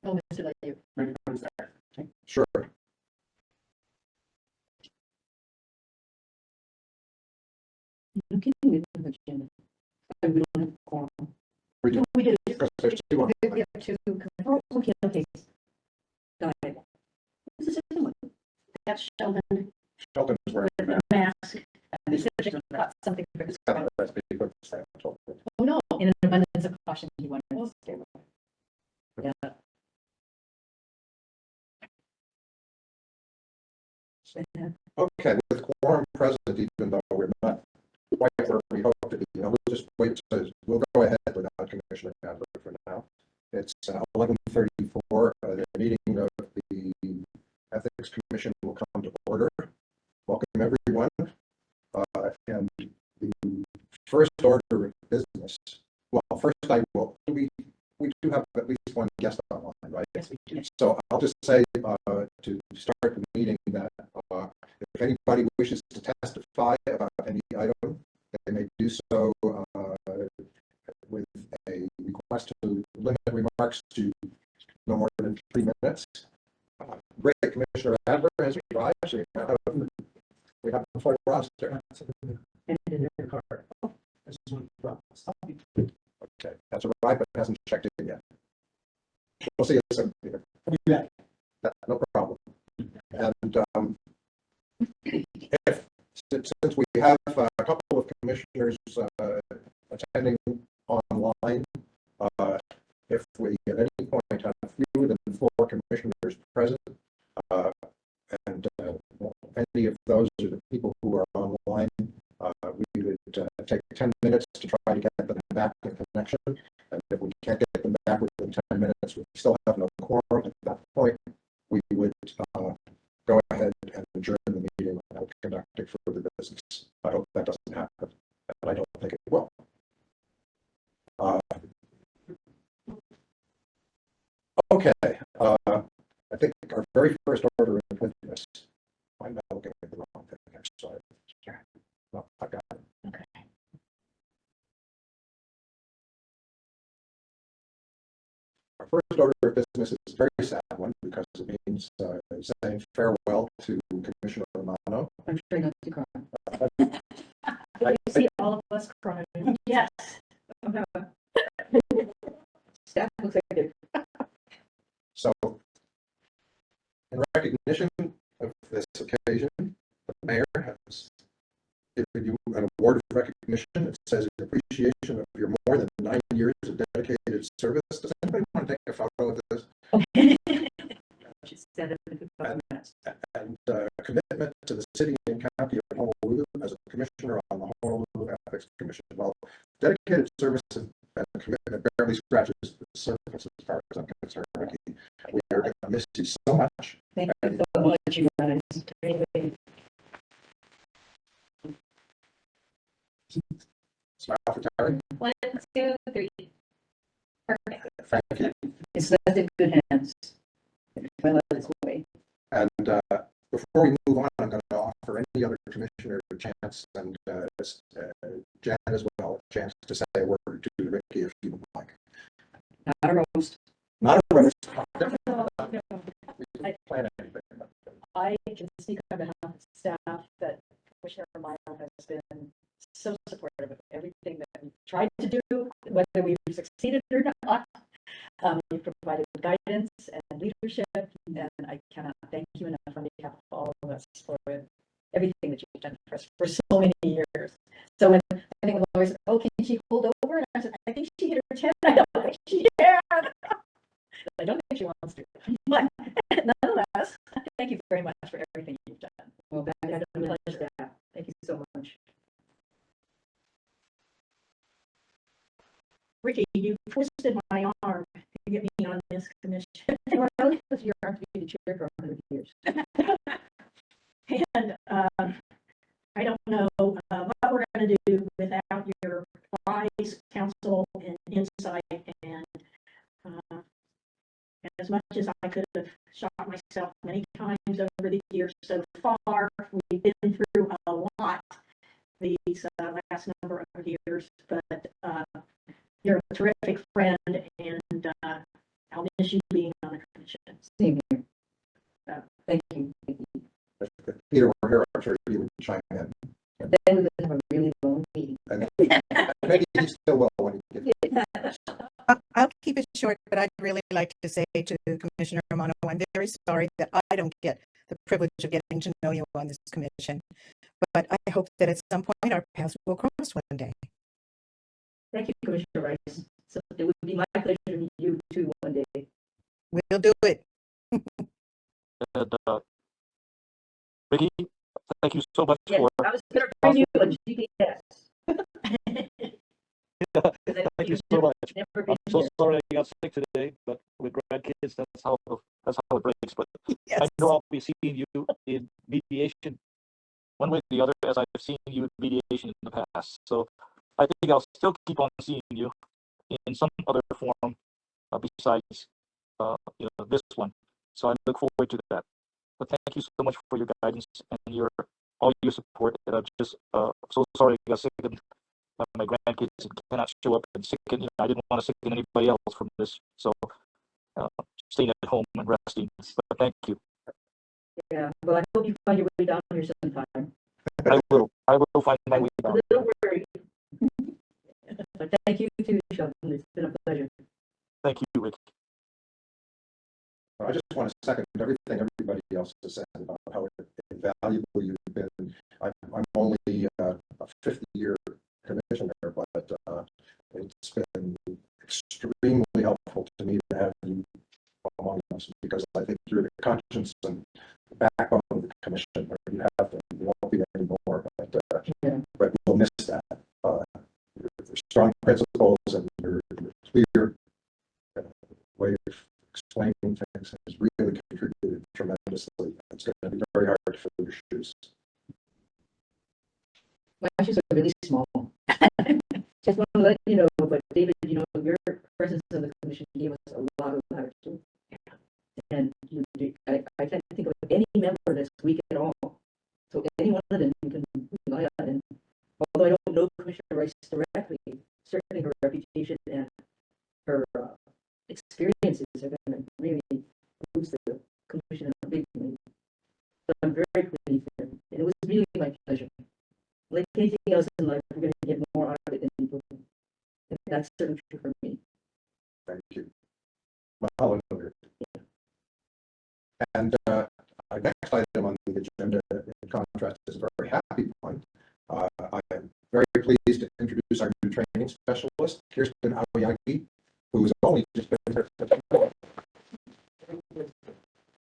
Oh, Mr. Leahy. Sure. Okay, we don't have an agenda. And we don't have a quorum. We do, We do. because there's two on. We have two. Oh, okay, okay. Got it. This is the second one. That's Sheldon Sheldon is wearing a with a mask. mask. And this is got something for his It's got a recipe for the Oh, no, in an abundance of caution, he wanted to stay with it. Yeah. Okay, with quorum present, even though we're not quite where we hope to be, we'll just wait. We'll go ahead without Commissioner Adler for now. It's 11:34. The meeting of the Ethics Commission will come to order. Welcome, everyone. And the first order of business. Well, first I will. We do have at least one guest online, right? Yes, we do. So I'll just say to start the meeting that if anybody wishes to testify about any item, they may do so with a request to limit remarks to no more than 3 minutes. Great, Commissioner Adler has arrived, so we have the full roster. Okay, that's arrived, but hasn't checked in yet. We'll see you soon, Peter. No problem. And since we have a couple of commissioners attending online, if we at any point have fewer than 4 commissioners present, and any of those are the people who are online, we would take 10 minutes to try to get them back in connection. And if we can't get them back within 10 minutes, we still have no quorum. At that point, we would go ahead and adjourn the meeting without conducting further business. I hope that doesn't happen, and I don't think it will. Okay, I think our very first order of business. I'm now looking at the wrong thing. I'm sorry. No, I got it. Okay. Our first order of business is a very sad one because it means saying farewell to Commissioner Romano. I'm sure not to cry. You see all of us crying. Yes. Staff looks like it. So, in recognition of this occasion, the mayor has given you an award of recognition. It says in appreciation of your more than 9 years of dedicated service. Does anybody want to take a photo of this? Okay. She said it in And commitment to the city and county of Honolulu as a commissioner on the Honolulu Ethics Commission. Well, dedicated service and commitment barely scratches the surface as far as I'm concerned, Ricky. We are going to miss you so much. Thank you so much, you guys. Smile for Terry. 1, 2, 3. Perfect. Thank you. It's left in good hands. Well, it's way. And before we move on, I'm going to offer any other commissioner a chance, and Jan as well, a chance to say a word or two to Ricky if you would like. Not a roast. Not a roast. We I- didn't plan anything. I can speak on behalf of staff that Commissioner Romano has been so supportive of everything that we've tried to do, whether we've succeeded or not. You've provided guidance and leadership, and I cannot thank you enough on behalf of all of us for everything that you've done for us for so many years. So when I think lawyers, oh, can she hold over? And I said, I think she hit her 10. I don't think she can. I don't think she wants to. But nonetheless, thank you very much for everything you've done. Well, that It's is been a pleasure. Thank you so much. Ricky, you twisted my arm to get me on this commission. Well, because your arm to be the chair for 100 years. And I don't know what we're going to do without your wise counsel and insight. And as much as I could have shot myself many times over the years so far, we've been through a lot these last number of years, but you're a terrific friend, and I'll miss you being on my commission. Same here. Thank you. Thank you. If Peter were here, I'm sure he would chime in. Then we would have a really long meeting. And maybe he still will when he gets. I'll keep it short, but I'd really like to say to Commissioner Romano, I'm very sorry that I don't get the privilege of getting to know you on this commission. But I hope that at some point our paths will cross one day. Thank you, Commissioner Rice. So it would be my pleasure to meet you too one day. We'll do it. And Ricky, thank you so much Yes, for. I was gonna bring you a GPS. Thank you so much. Never I'm been so here. sorry I got sick today, but with grandkids, that's how it breaks. But Yes. I know I'll be seeing you in mediation, one way or the other, as I've seen you in mediation in the past. So I think I'll still keep on seeing you in some other form besides this one. So I look forward to that. But thank you so much for your guidance and all your support. And I'm just so sorry I got sick and my grandkids cannot show up and sicken. I didn't want to sicken anybody else from this. So staying at home and resting. But thank you. Yeah, well, I hope you find your way down here sometime. I will find my way A down. little worried. But thank you too, Sheldon. It's been a pleasure. Thank you, Rick. I just want to second everything everybody else has said about how invaluable you've been. I'm only a 50-year commissioner, but it's been extremely helpful to me to have you among us, because I think you're the conscience and backbone of the commission. Or you have been, you won't be anymore, but we'll miss that. Your strong principles and your clear way of explaining things has really contributed tremendously. It's going to be very hard to fill your shoes. My shoes are really small. Just want to let you know, but David, your presence on the commission gave us a lot of latitude. And I can't think of any member that's weak at all. So any one of them you can rely on. And although I don't know Commissioner Rice directly, certainly her reputation and her experiences are going to really boost the commission in a big way. So I'm very pleased, and it was really my pleasure. Like anything else in life, we're going to get more out of it than people. And that's certainly true for me. Thank you. Well, and our next item on the agenda, in contrast, is a very happy one. I am very pleased to introduce our new training specialist, Kirsten Aoyagi, who has only just been here for 10 months.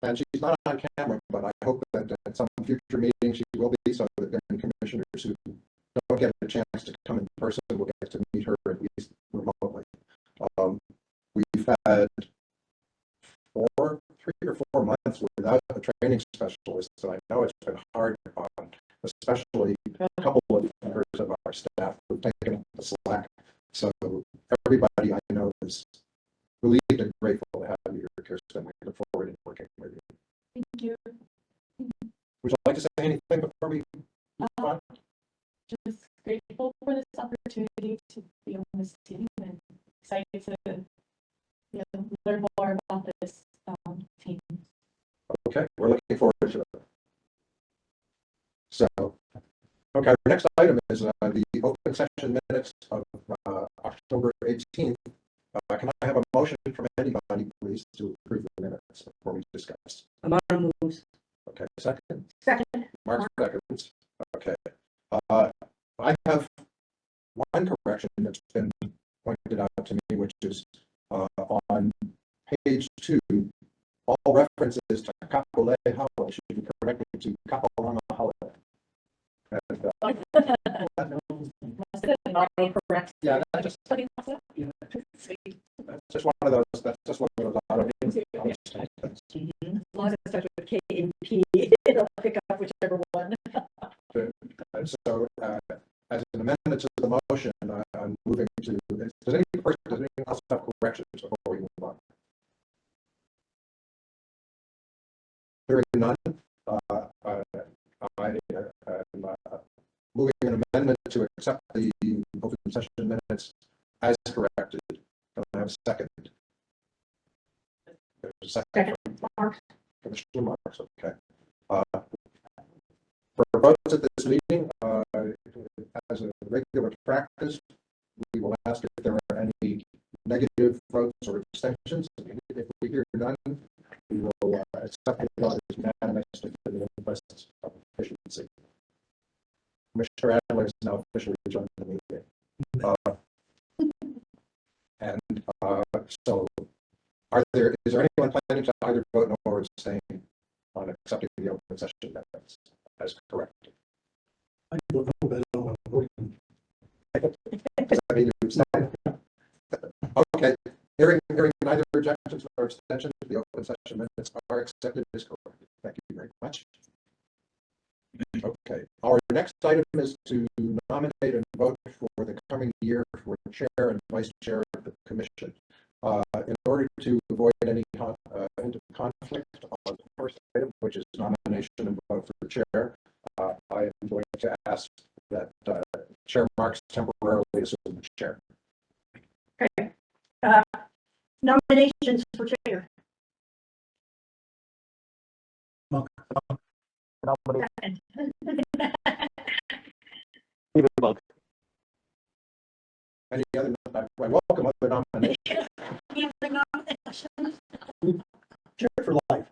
And she's not on camera, but I hope that at some future meeting she will be, so that then commissioners who don't get a chance to come in person will get to meet her at least remotely. We've had 3 or 4 months without a training specialist, and I know it's been hard on especially a couple of members of our staff who've taken up the slack. So everybody I know is relieved and grateful to have you here, Kirsten. We look forward to working with you. Thank you. Would you like to say anything before we move on? Just grateful for this opportunity to be on this team and excited to learn more about this team. Okay, we're looking forward to it. So, okay, our next item is the open session minutes of October 18th. Can I have a motion from anybody, please, to approve the minutes before we discuss? Amara moves. Okay, second. Second. Mark seconds. Okay. I have one correction that's been pointed out to me, which is on page 2, all references to Kapolei Howell should be corrected to Kapolama Howell. And, Correct. yeah, that's just one of those. That's just one of those. As long as it starts with K and P, it'll pick up whichever one. And so, as an amendment to the motion, I'm moving to. Does anyone else have corrections before we move on? Hearing none, I am moving an amendment to accept the open session minutes as corrected. Can I have a second? There's a second Second, from Mark. Commissioner Marks, okay. For votes at this meeting, as a regular practice, we will ask if there are any negative votes or abstentions. If we hear none, we will accept the vote as unanimous for the interests of efficiency. Commissioner Adler is now officially joined the meeting. So is there anyone planning to either vote no or abstain on accepting the open session minutes as correct? I don't know that I'm voting. Does that mean you abstain? Okay, hearing neither objections nor abstentions, the open session minutes are accepted as correct. Thank you very much. Okay, our next item is to nominate and vote for the coming year for chair and vice chair of the commission. In order to avoid any conflict on the first item, which is nomination and vote for chair, I am going to ask that Chair Marks temporarily assume the chair. Okay. Nominations for chair. Nominate Second. David Bug. Any other, I welcome other nominations. Any other nominations? Chair for life.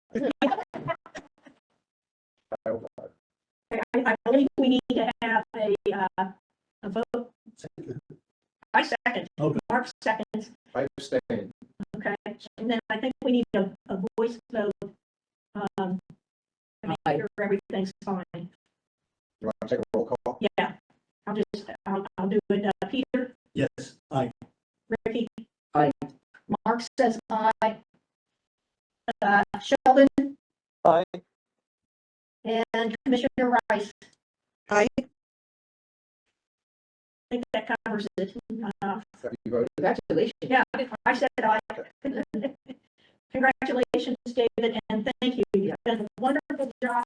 I believe we need to have a vote. I second. Okay. Mark seconds. I abstain. Okay. And then I think we need a voice vote. To make sure everything's fine. You want to take a roll call? Yeah. I'll do it. Peter, Yes, aye. Ricky. Aye. Mark says aye. Sheldon Aye. and Commissioner Rice. I, I think that covers it. Have you voted? Congratulations. Yeah, I said aye. Congratulations, David, and thank you. You've done a wonderful job.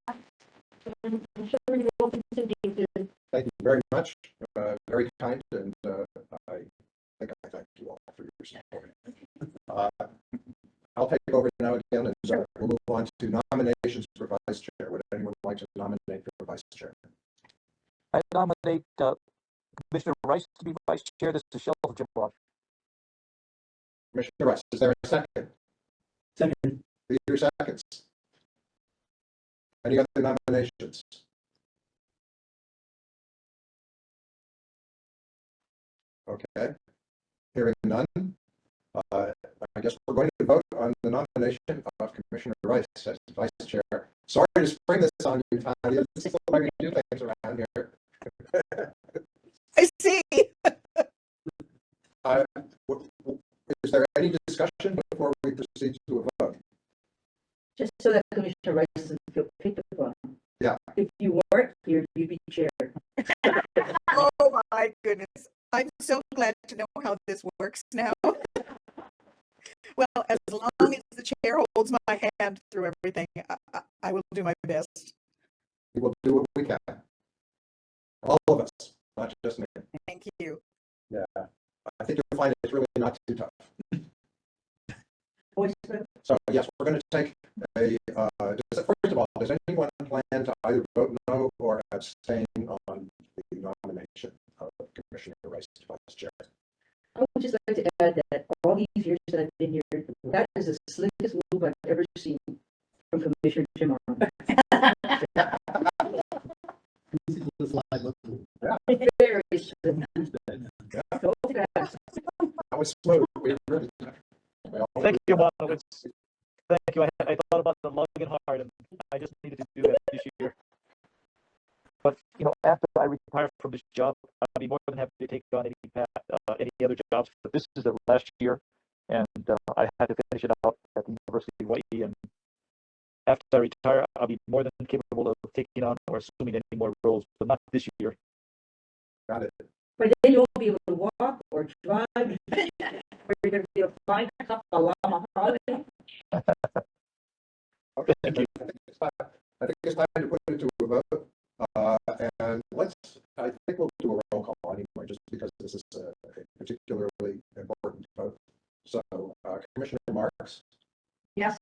I'm sure you will continue to. Thank you very much. Very kind, and I think I thank you all for your support. I'll take over now again, and we'll move on to nominations for vice chair. Would anyone like to nominate for vice chair? I nominate Commissioner Rice to be vice chair. This is Sheldon Jimrod. Commissioner Rice, is there a second? Second. Peter seconds. Any other nominations? Okay. Hearing none, I guess we're going to vote on the nomination of Commissioner Rice as vice chair. Sorry to spring this on you, Tanya. This is the way we do things around here. I see. Is there any discussion before we proceed to a vote? Just so that Commissioner Rice doesn't feel picked upon. Yeah. If you weren't here, you'd be chair. Oh my goodness. I'm so glad to know how this works now. Well, as long as the chair holds my hand through everything, I will do my best. We will do what we can. All of us, not just me. Thank you. Yeah. I think you'll find it's really not too tough. Voice vote. So yes, we're going to take first of all, does anyone plan to either vote no or abstain on the nomination of Commissioner Rice to vice chair? I would just like to add that all these years that I've been here, that is the slickest move I've ever seen from Commissioner Jim Arnold. Very slick. So fast. That was smooth. We really, Thank you, Mono. Thank you. I thought about the long and hard, and I just needed to do that this year. But after I retire from this job, I'll be more than happy to take on any other jobs. But this is the last year, and I had to finish it out at the University of Hawaii. And after I retire, I'll be more than capable of taking on or assuming any more roles, but not this year. got it. But then you won't be able to walk or drive. Or you're going to be a fine cup of llama. Okay. I think it's time to put it to a vote. And I think we'll do a roll call anyway, just because this is a particularly important vote. So, Commissioner Marks, Yes.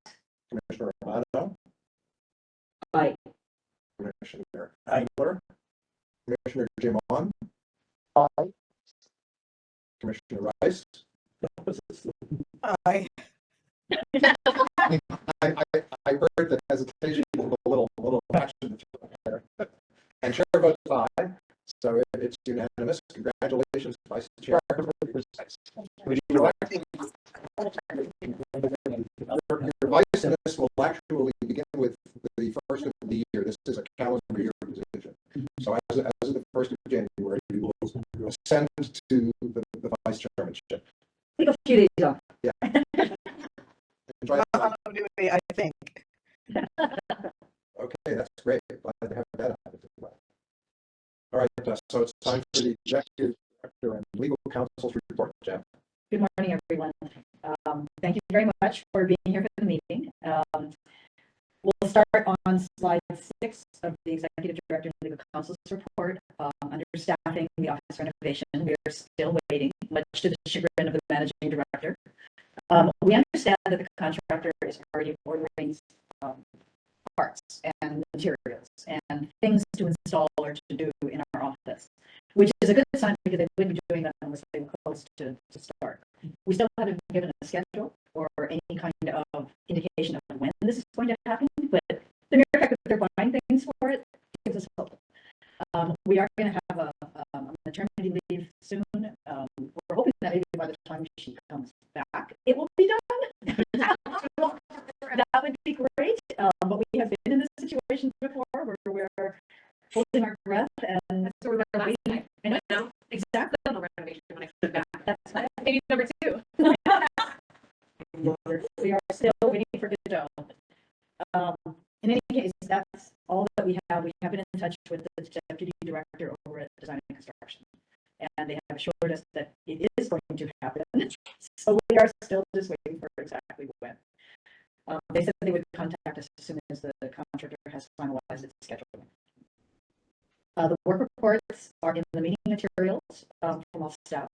Commissioner Romano, Aye. Commissioner Engler, Commissioner Jim On, Aye. Commissioner Rice. Aye. I heard the hesitation, a little passion there. And chair votes aye, so it's unanimous. Congratulations, Vice Chair. Your vice in this will actually begin with the first of the year. This is a calendar year position. So as of the first of January, you will ascend to the vice chairmanship. Take a few days off. Enjoy that. Hallelujah, I think. Okay, that's great. Glad to have that happen as well. All right, so it's time for the executive director and legal counsel's report, Jeff. Good morning, everyone. Thank you very much for being here for the meeting. We'll start on slide 6 of the Executive Director and Legal Counsel's report. Under staffing the office renovation, we are still waiting, much to the chagrin of the managing director. We understand that the contractor is already ordering parts and materials and things to install or to do in our office, which is a good sign because they wouldn't be doing that unless they were close to start. We still haven't been given a schedule or any kind of indication of when this is going to happen, but the mere fact that they're buying things for it gives us hope. We are going to have a maternity leave soon. We're hoping that maybe by the time she comes back, it will be done. That would be great. But we have been in this situation before where we're holding our breath and that's sort of our waiting. And no, exactly on the renovation when I come back. That's maybe number 2. We are still waiting for Godot. In any case, that's all that we have. We have been in touch with the deputy director over at Design and Construction, and they have assured us that it is going to happen. So we are still just waiting for exactly when. They said they would contact us as soon as the contractor has finalized its schedule. The work reports are in the meeting materials from all staff.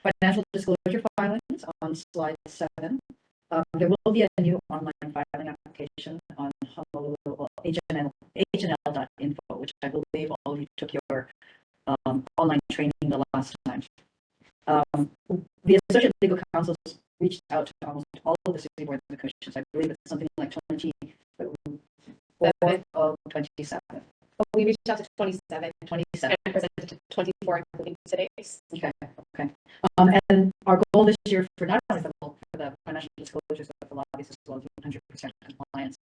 Financial disclosure filings on slide 7. There will be a new online filing application on hnl.info, which I believe all of you took your online training the last time. The Associate Legal Counsels reached out to almost all of the city boards and commissions. I believe it's something like 24 of 27. We reached out to 27. 27. And presented to 24, including today's. Okay. And our goal this year for not only for the financial disclosures, but for lobbyists as well as 100% compliance.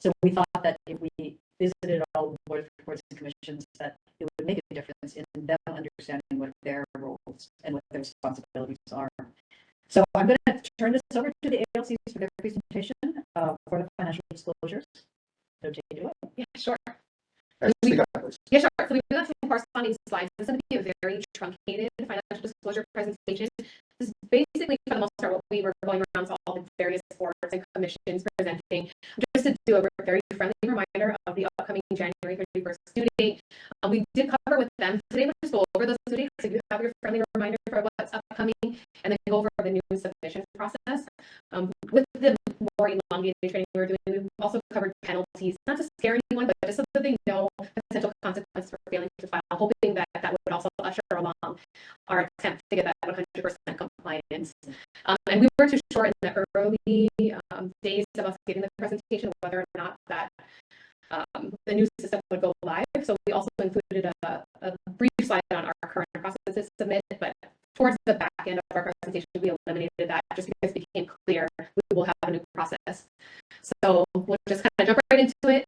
So we thought that if we visited all the board reports and commissions, that it would make a difference in them understanding what their roles and what their responsibilities are. So I'm going to turn this over to the ALCs for their presentation for the financial disclosures. So Jay, do it. Yeah, sure. Speak up, please. Yeah, sure. So we do have some corresponding slides. This is going to be a very truncated financial disclosure presentation. This is basically, for the most part, what we were going around to all the various boards and commissions presenting, just to do a very friendly reminder of the upcoming January 31st due date. We did cover with them today. We'll just go over those due dates, so you have your friendly reminder for what's upcoming, and then go over the new submission process. With the more elongated training we were doing, we also covered penalties, not to scare anyone, but just so that they know potential consequences for failing to file, hoping that that would also usher along our attempt to get that 100% compliance. And we weren't too sure in the early days of us getting the presentation whether or not that the new system would go live. So we also included a brief slide on our current process to submit, but towards the back end of our presentation, we eliminated that just because it became clear we will have a new process. So we'll just kind of jump right into it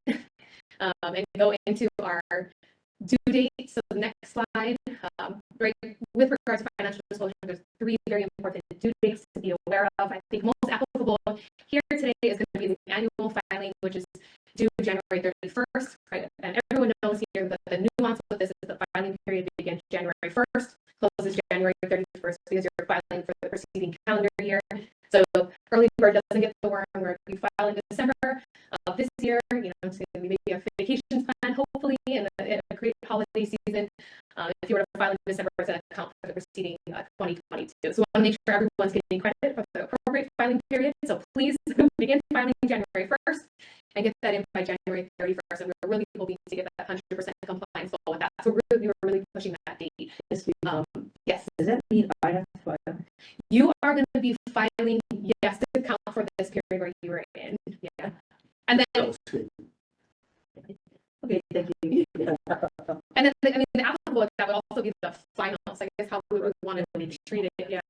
and go into our due date. So the next slide, right, with regards to financial disclosure, there's 3 very important due dates to be aware of. I think most applicable here today is going to be the annual filing, which is due January 31st, right? And everyone knows here that the nuance of this is the filing period begins January 1st, closes January 31st because you're filing for the preceding calendar year. So early bird doesn't get the worm where you file in December of this year, you know, to maybe a vacations plan, hopefully, in a great holiday season. If you were to file in December to account for the preceding 2022. So we want to make sure everyone's getting credit for the appropriate appropriate filing period, so please begin filing January 1st and get that in by January 31st. And we're really hoping to get that 100% compliance goal with that. So we were really pushing that date. Yes, Does that mean I have to file? you are going to be filing, yes, to account for this period where you were in. Yeah. And then, Okay, thank you. and then, I mean, the applicable, that would also be the final, so I guess how we would want to be treated, yeah,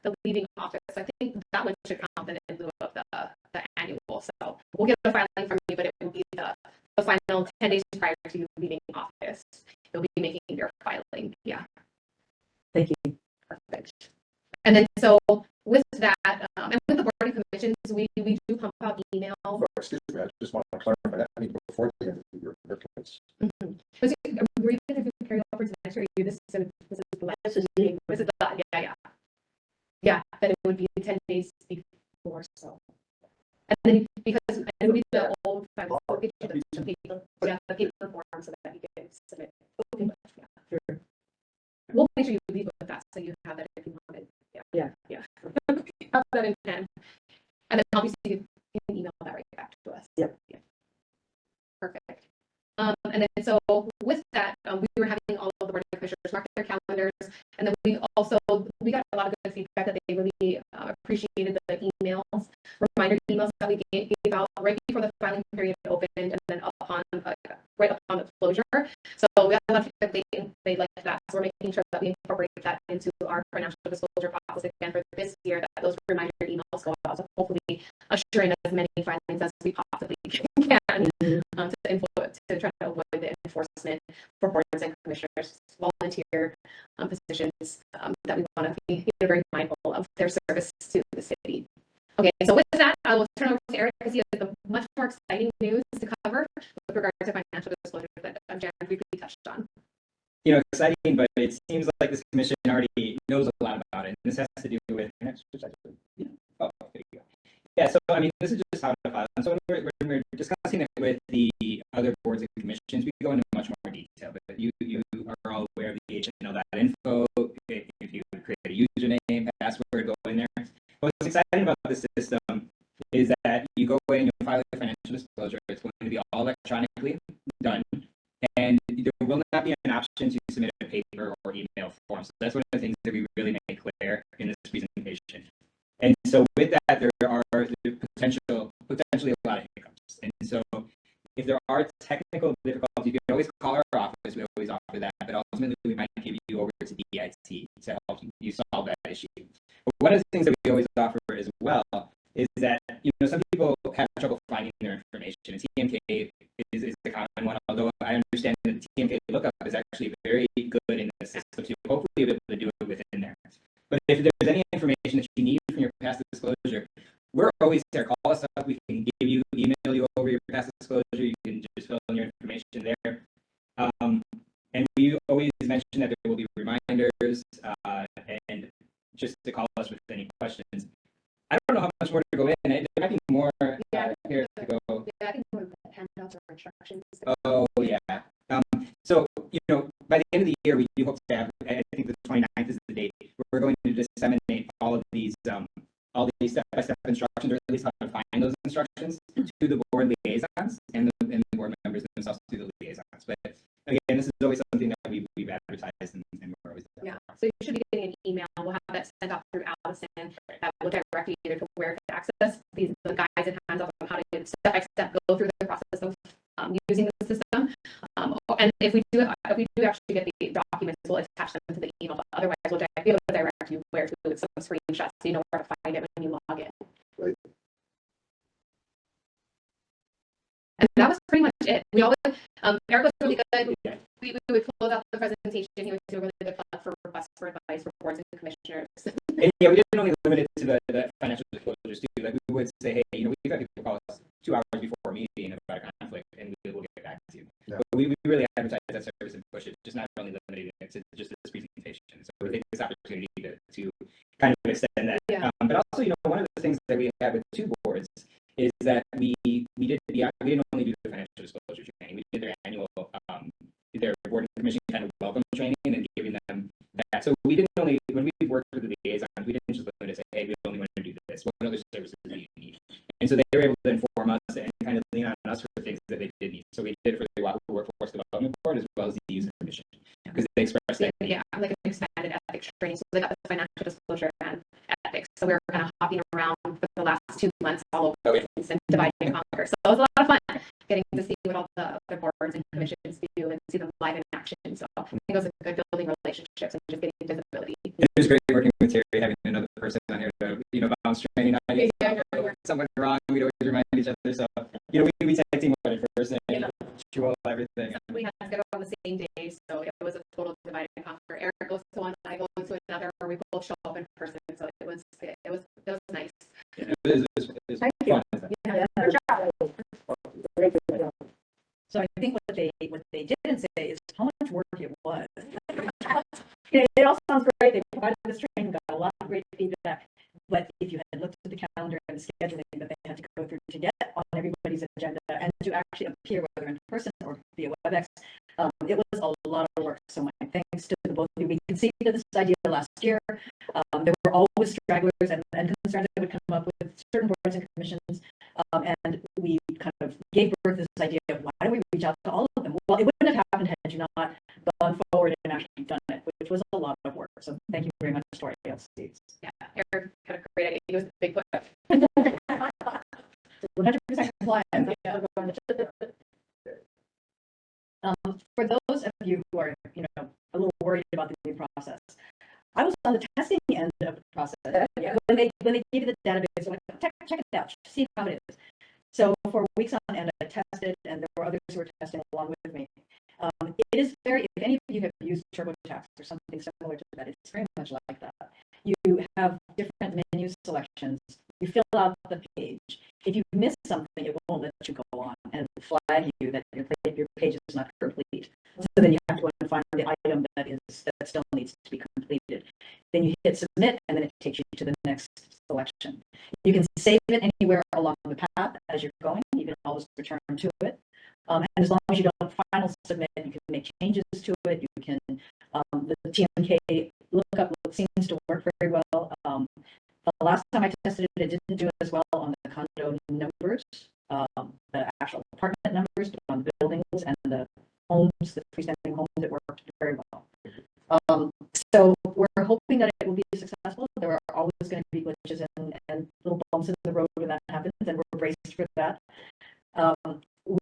the leaving office. I think that one should count then in lieu of the annual. So we'll get the filing from you, but it will be the final 10 days prior to you leaving office. You'll be making your filing, yeah. Thank you. Perfect. And then, so with that, and with the board and commissions, we do pump out email. Oh, excuse me, I just want to clarify that, I mean, before the end of your case. Was it, were you going to carry over to next year? This is the last, this is the, yeah. Yeah, that it would be 10 days before, so. And then because it would be the old, we'll get you the paper, yeah, the paper form so that you can submit. Okay, yeah. Sure. We'll make sure you leave with that, so you have that if you want it. Yeah. Have that in pen. And then obviously you can email that right back to us. Yep. Yeah. Perfect. And then so with that, we were having all of the board of commissioners mark their calendars, and then we got a lot of good feedback that they really appreciated the emails, reminder emails that we gave out right before the filing period opened, and then upon right upon the closure. So we got a lot of feedback they liked that. So we're making sure that we incorporate that into our financial disclosure process again for this year. That those reminder emails go out. So hopefully assuring as many filings as we possibly can to try to avoid the enforcement for boards and commissioners, volunteer positions that we want to be very mindful of their service to the city. Okay, so with that, I will turn over to Eric because he has a much more exciting news to cover with regard to financial disclosure that Jan briefly touched on. Exciting, but it seems like this commission already knows a lot about it. And this has to do with, oh, there you go. Yeah, so I mean, this is just how to file. And so when we're discussing it with the other boards and commissions, we go into much more detail. But you are all aware of the HNL.info. If you create a username, password, go in there. What's exciting about this system is that you go in and you file a financial disclosure. It's going to be all electronically done. And there will not be an option to submit a paper or email form. So that's one of the things that we really make clear in this presentation. And so with that, there are potentially a lot of hiccups. And so if there are technical difficulties, you can always call our office. We always offer that. But ultimately, we might give you over to DIT to help you solve that issue. But one of the things that we always offer as well is that, some people have trouble finding their information. And TMK is the common one, although I understand that the TMK lookup is actually very good in the system, so hopefully you'll be able to do it within there. But if there's any information that you need from your past disclosure, we're always there. Call us up. We can email you over your past disclosure. You can just fill in your information there. And we always mention that there will be reminders and just to call us with any questions. I don't know how much more to go in. There might be more here to go. Yeah, I think we'll hand out our instructions. Oh, yeah. So, by the end of the year, we do hope to have, I think the 29th is the date, we're going to disseminate all these step-by-step instructions, or at least how to find those instructions to the board liaisons and the board members themselves to the liaisons. But again, this is always something that we've advertised and we're always there. Yeah, so you should be getting an email. We'll have that sent out through Allison that will direct you either to where to access the guides and hands on how to step by step go through the process of using the system. And if we do actually get the documents, we'll attach them to the email. But otherwise, we'll be able to direct you where to with some screenshots so you know where to find it when you log in. Right. And that was pretty much it. We always Eric was really good. We would close out the presentation. He would do a really good plug for requests for advice for boards and commissioners. And yeah, we didn't only limit it to the financial disclosures too. Like we would say, hey, we've had people call us 2 hours before a meeting about a conflict, and we will get back to you. Yeah. But we really advertise that service and push it, just not only limiting it to just this presentation. So we take this opportunity to kind of extend that. Yeah. But also, one of the things that we have with 2 boards is that we didn't only do the financial disclosure training. We did their annual their board and commission kind of welcome training and giving them that. So we didn't only, when we worked with the liaisons, we didn't just limit it to say, hey, we only want to do this. What other and kind of lean on us for things that they did need. So we did for the Wahoo Workforce Development Board as well as the Youth Commission, because they expressed that. Yeah, like an expanded ethics training. So they got the financial disclosure and ethics. So we were kind of hopping around for the last 2 months all over the place and divide and conquer. So it was a lot of fun getting to see what all the other boards and commissions do and see them live in action. So I think it was a good building relationships and just getting visibility. It was great working with Terry, having another person on here to, bounce training ideas. Yeah, If something went wrong, we'd always remind each other. So, we tag team at first and chew all everything. We had to go on the same day, so it was a total divide and conquer. Eric goes to one, I go to another, or we both show up in person. So it was nice. Yeah, it was Thank you. fun. Yeah, good job. Very good. So I think what they didn't say is how much work it was. It all sounds great. They provided this training, got a lot of great feedback. But if you had looked at the calendar and the scheduling that they had to go through to get on everybody's agenda and to actually appear, whether in person or via WebEx, it was a lot of work. So my thanks to the both of you. We conceived of this idea last year. There were always stragglers and concerns that would come up with certain boards and commissions. And we kind of gave birth to this idea of why don't we reach out to all of them? Well, it wouldn't have happened had you not gone forward and actually done it, which was a lot of work. So thank you very much to our ALCs. Yeah, Eric had a great idea. He was the big push. 100% compliant. For those of you who are, a little worried about the new process, I was on the testing end of the process. When they give you the database, I'm like, check it out, see how it is. So for weeks on end, I tested, and there were others who were testing along with me. It is if any of you have used TurboTax or something similar to that, it's very much like that. You have different menu selections. You fill out the page. If you miss something, it won't let you go on and flag you that your page is not complete. So then you have to go and find the item that still needs to be completed. Then you hit submit, and then it takes you to the next selection. You can save it anywhere along the path as you're going. You can always return to it. And as long as you don't final submit, you can make changes to it. You can, the TMK lookup seems to work very well. The last time I tested it, it didn't do as well on the condo numbers, the actual apartment numbers, but on the buildings and the homes, the freestanding homes, it worked very well. So we're hoping that it will be successful. There are always going to be glitches and little bumps in the road when that happens, and we're braced for that.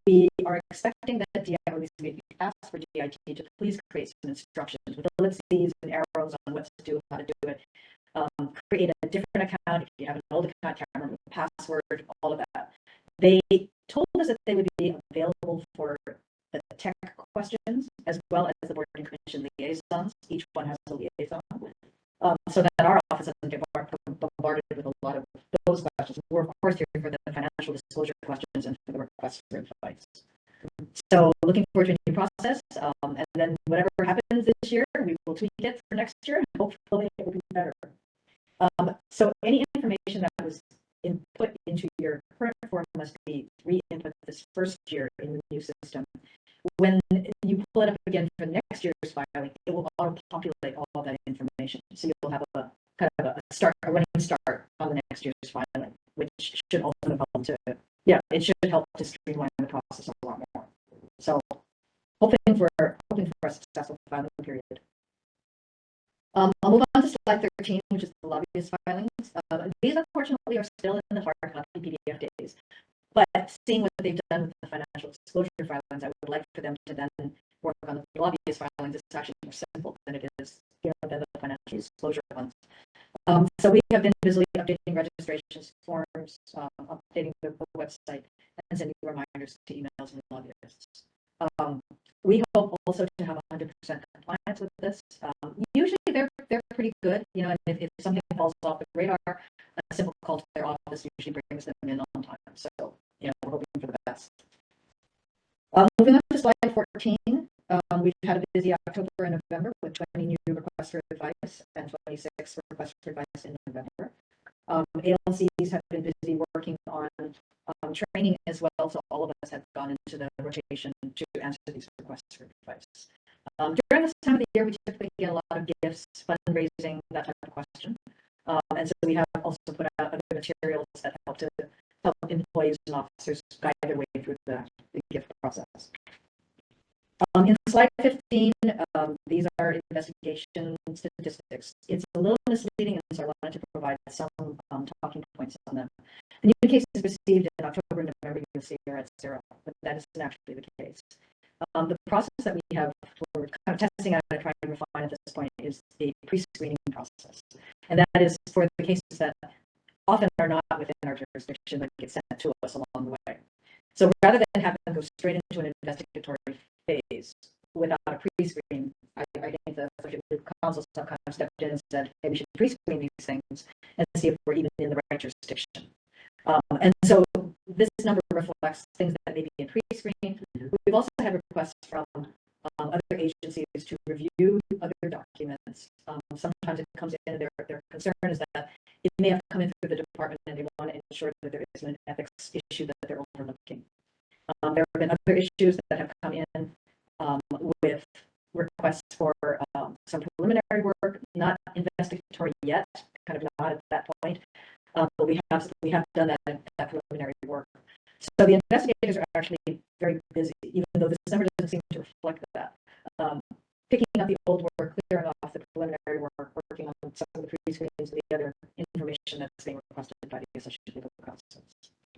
We are expecting that DIT, or at least we asked for DIT to please create some instructions with ellipses and arrows on what to do, how to do it. Create a different account. If you have an old account, can't remember the password, all of that. They told us that they would be available for the tech questions as well as the board and commission liaisons. Each one has a liaison, so that our office doesn't get bombarded with a lot of those questions. We're of course here for the financial disclosure questions and for the requests for advice. So looking forward to a new process, and then whatever happens this year, we will tweak it for next year, and hopefully it will be better. So any information that was input into your current form must be re-input this first year in the new system. When you pull it up again for next year's filing, it will auto-populate all of that information. So you'll have a kind of a running start on the next year's filing, which should also help it should help to streamline the process a lot more. So hoping for a successful filing period. I'll move on to slide 13, which is the lobbyist filings. These unfortunately are still in the hard copy PDF days, but seeing what they've done with the financial disclosure filings, I would like for them to then work on the lobbyist filings. It's actually more simple than it is than the financial disclosure ones. So we have been busily updating registrations forms, updating the website, and sending reminders to emails and lobbyists. We hope also to have 100% compliance with this. Usually they're pretty good, and if something falls off the radar, a simple call to their office usually brings them in on time. So, we're hoping for the best. Moving on to slide 14, we've had a busy October and November with 20 new requests for advice and 26 requests for advice in November. ALCs have been busy working on training as well, so all of us have gone into the rotation to answer these requests for advice. During this time of the year, we typically get a lot of gifts, fundraising, that type of question. And so we have also put out other materials that help to help employees and officers guide their way through the gift process. In slide 15, these are investigation statistics. It's a little misleading, and so I wanted to provide some talking points on them. The new cases received in October and November, you'll see are at 0, but that isn't actually the case. The process that we have for kind of testing out and trying to refine at this point is a pre-screening process. And that is for the cases that often are not within our jurisdiction, but get sent to us along the way. So rather than have them go straight into an investigatory phase without a pre-screen, I think the councils have kind of stepped in and said, hey, we should pre-screen these things and see if we're even in the right jurisdiction. And so this number reflects things that may be in pre-screen. We've also had requests from other agencies to review other documents. Sometimes it comes in, their concern is that it may have come in through the department and they want to ensure that there isn't an ethics issue that they're overlooking. There have been other issues that have come in with requests for some preliminary work, not investigatory yet, kind of not at that point, but we have done that preliminary work. So the investigators are actually very busy, even though this number doesn't seem to reflect that. Picking up the old work, clearing off the preliminary work, working on some of the pre-screens and the other information that's being requested by the Associated Legal Counsels.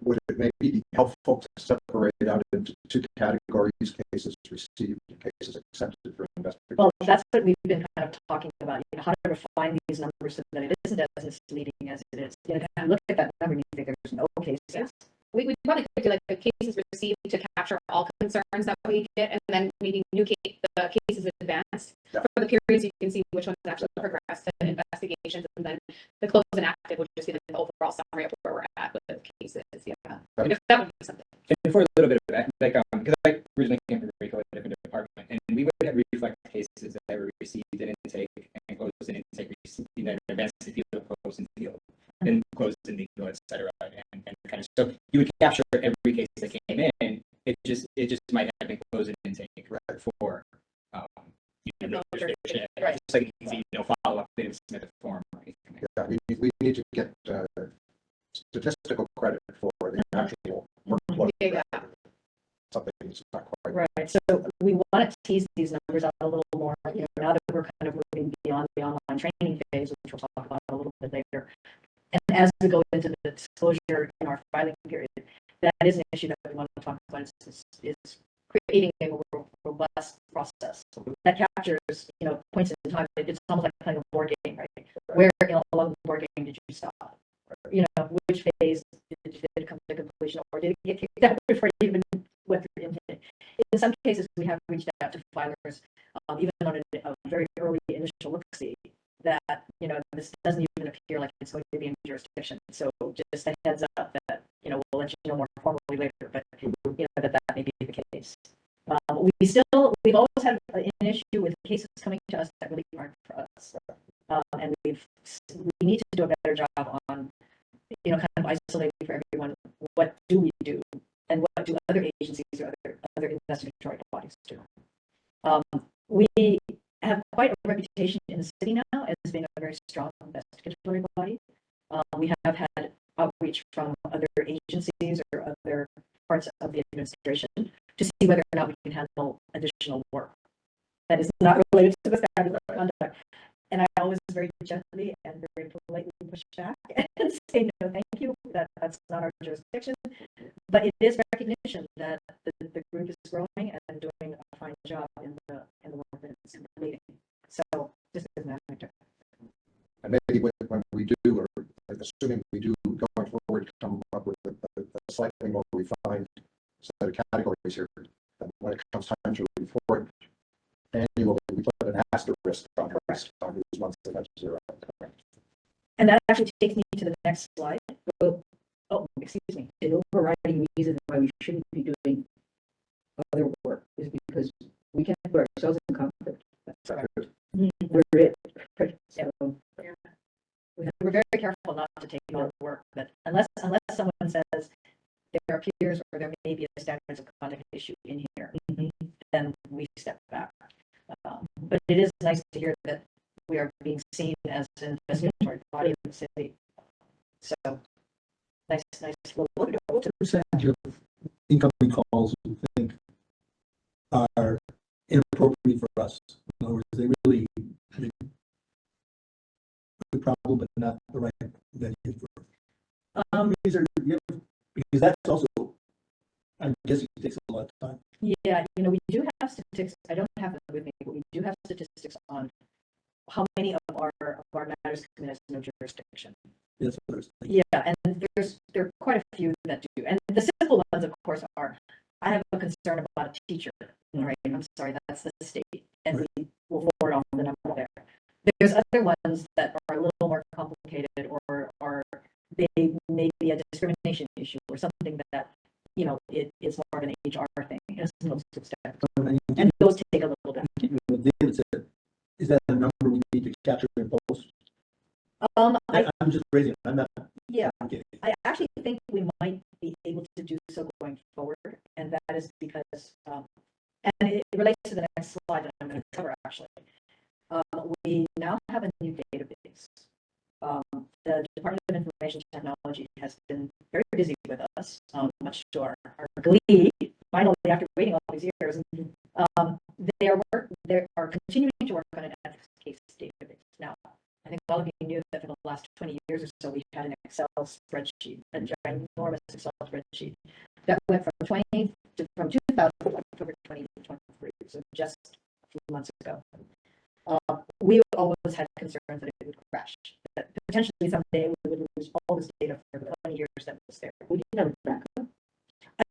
Would it maybe be helpful to separate out into 2 categories, cases received and cases accepted for investigation? Well, that's what we've been kind of talking about, how to refine these numbers so that it isn't as misleading as it is. If you look at that number and you think there's no cases. Yeah. We probably could do like the cases received to capture all concerns that we get, and then maybe the cases advanced Yeah. for the periods you can see which ones actually progressed to investigations, and then the closed and active would just be like the overall summary of where we're at with the cases. Yeah, if that would be something. And for a little bit of that, like, because I originally came from Rico, a different department, and we would reflect cases that were received in intake and closed in intake, received in advanced in field, closed in field, and closed in legal, et cetera, and kind of, so you would capture every case that came in. It just might have been closed in intake for jurisdiction. Right. Just like easy, follow up, they didn't submit the form or anything. Yeah, we need to get statistical credit for the actual workload. Yeah. Something that's not quite Right. So we want to tease these numbers out a little more, now that we're kind of moving beyond the online training phase, which we'll talk about a little bit later. And as we go into the disclosure in our filing period, that is an issue that we want to talk about is creating a more robust process that captures, points in time. It's almost like playing a board game, right? Where along the board game did you stop? Which phase did it come to completion, or did it get kicked out before you even went through the intake? In some cases, we have reached out to filers, even on a very early initial look-see, that, this doesn't even appear like it's going to be in jurisdiction. So just a heads up that, we'll let you know more formally later, but, that may be the case. We've always had an issue with cases coming to us that really aren't for us. And we need to do a better job on, kind of isolating for everyone, what do we do and what do other agencies or other investigatory bodies do. We have quite a reputation in the city now as being a very strong investigatory body. We have had outreach from other agencies or other parts of the administration to see whether or not we can handle additional work that is not related to the statute of conduct. And I always very gently and very politely push back and say, no, thank you, that's not our jurisdiction. But it is recognition that the group is growing and doing a fine job in the work that it's completing. So just as an anecdote. And maybe when we do, or assuming we do going forward, come up with a slightly more refined set of categories here, and when it comes time to report annually, we put an asterisk on these months that have 0. And that actually takes me to the next slide. Oh, excuse me. An overriding reason why we shouldn't be doing other work is because we can't put ourselves in conflict. That's right. We're it. Yeah. So, We're very careful not to take on work that unless someone says there appears or there may be a standards of conduct issue in here, then we step back. But it is nice to hear that we are being seen as an investigatory body in the city. So nice little window. What's the percentage of incoming calls you think are inappropriate for us? In other words, they really, I mean, the problem, but not the right venue for. These are, because that's also, I'm guessing it takes a lot of time. Yeah, we do have statistics. I don't have them with me, but we do have statistics on how many of our matters come in as no jurisdiction. That's what I was thinking. Yeah, and there are quite a few that do. And the simple ones, of course, are, I have a concern about a teacher. All right, I'm sorry, that's the state. And we will forward on the number there. There's other ones that are a little more complicated, or they may be a discrimination issue or something that, it is more of an HR thing, as most extent. And those take a little bit. David said, is that a number we need to capture in post? I'm just raising it, I'm not. Yeah, kidding. I actually think we might be able to do so going forward, and that is because, and it relates to the next slide that I'm going to cover, actually. We now have a new database. The Department of Information Technology has been very busy with us, much to our glee, finally, after waiting all these years. They are continuing to work on an ethics case database. Now, I think all of you knew that for the last 20 years or so, we had an Excel spreadsheet, a ginormous Excel spreadsheet that went from 2000 to October 2023, so just a few months ago. We always had concerns that it would crash, that potentially someday we would lose all this data for the 20 years that was there. We did have a backup.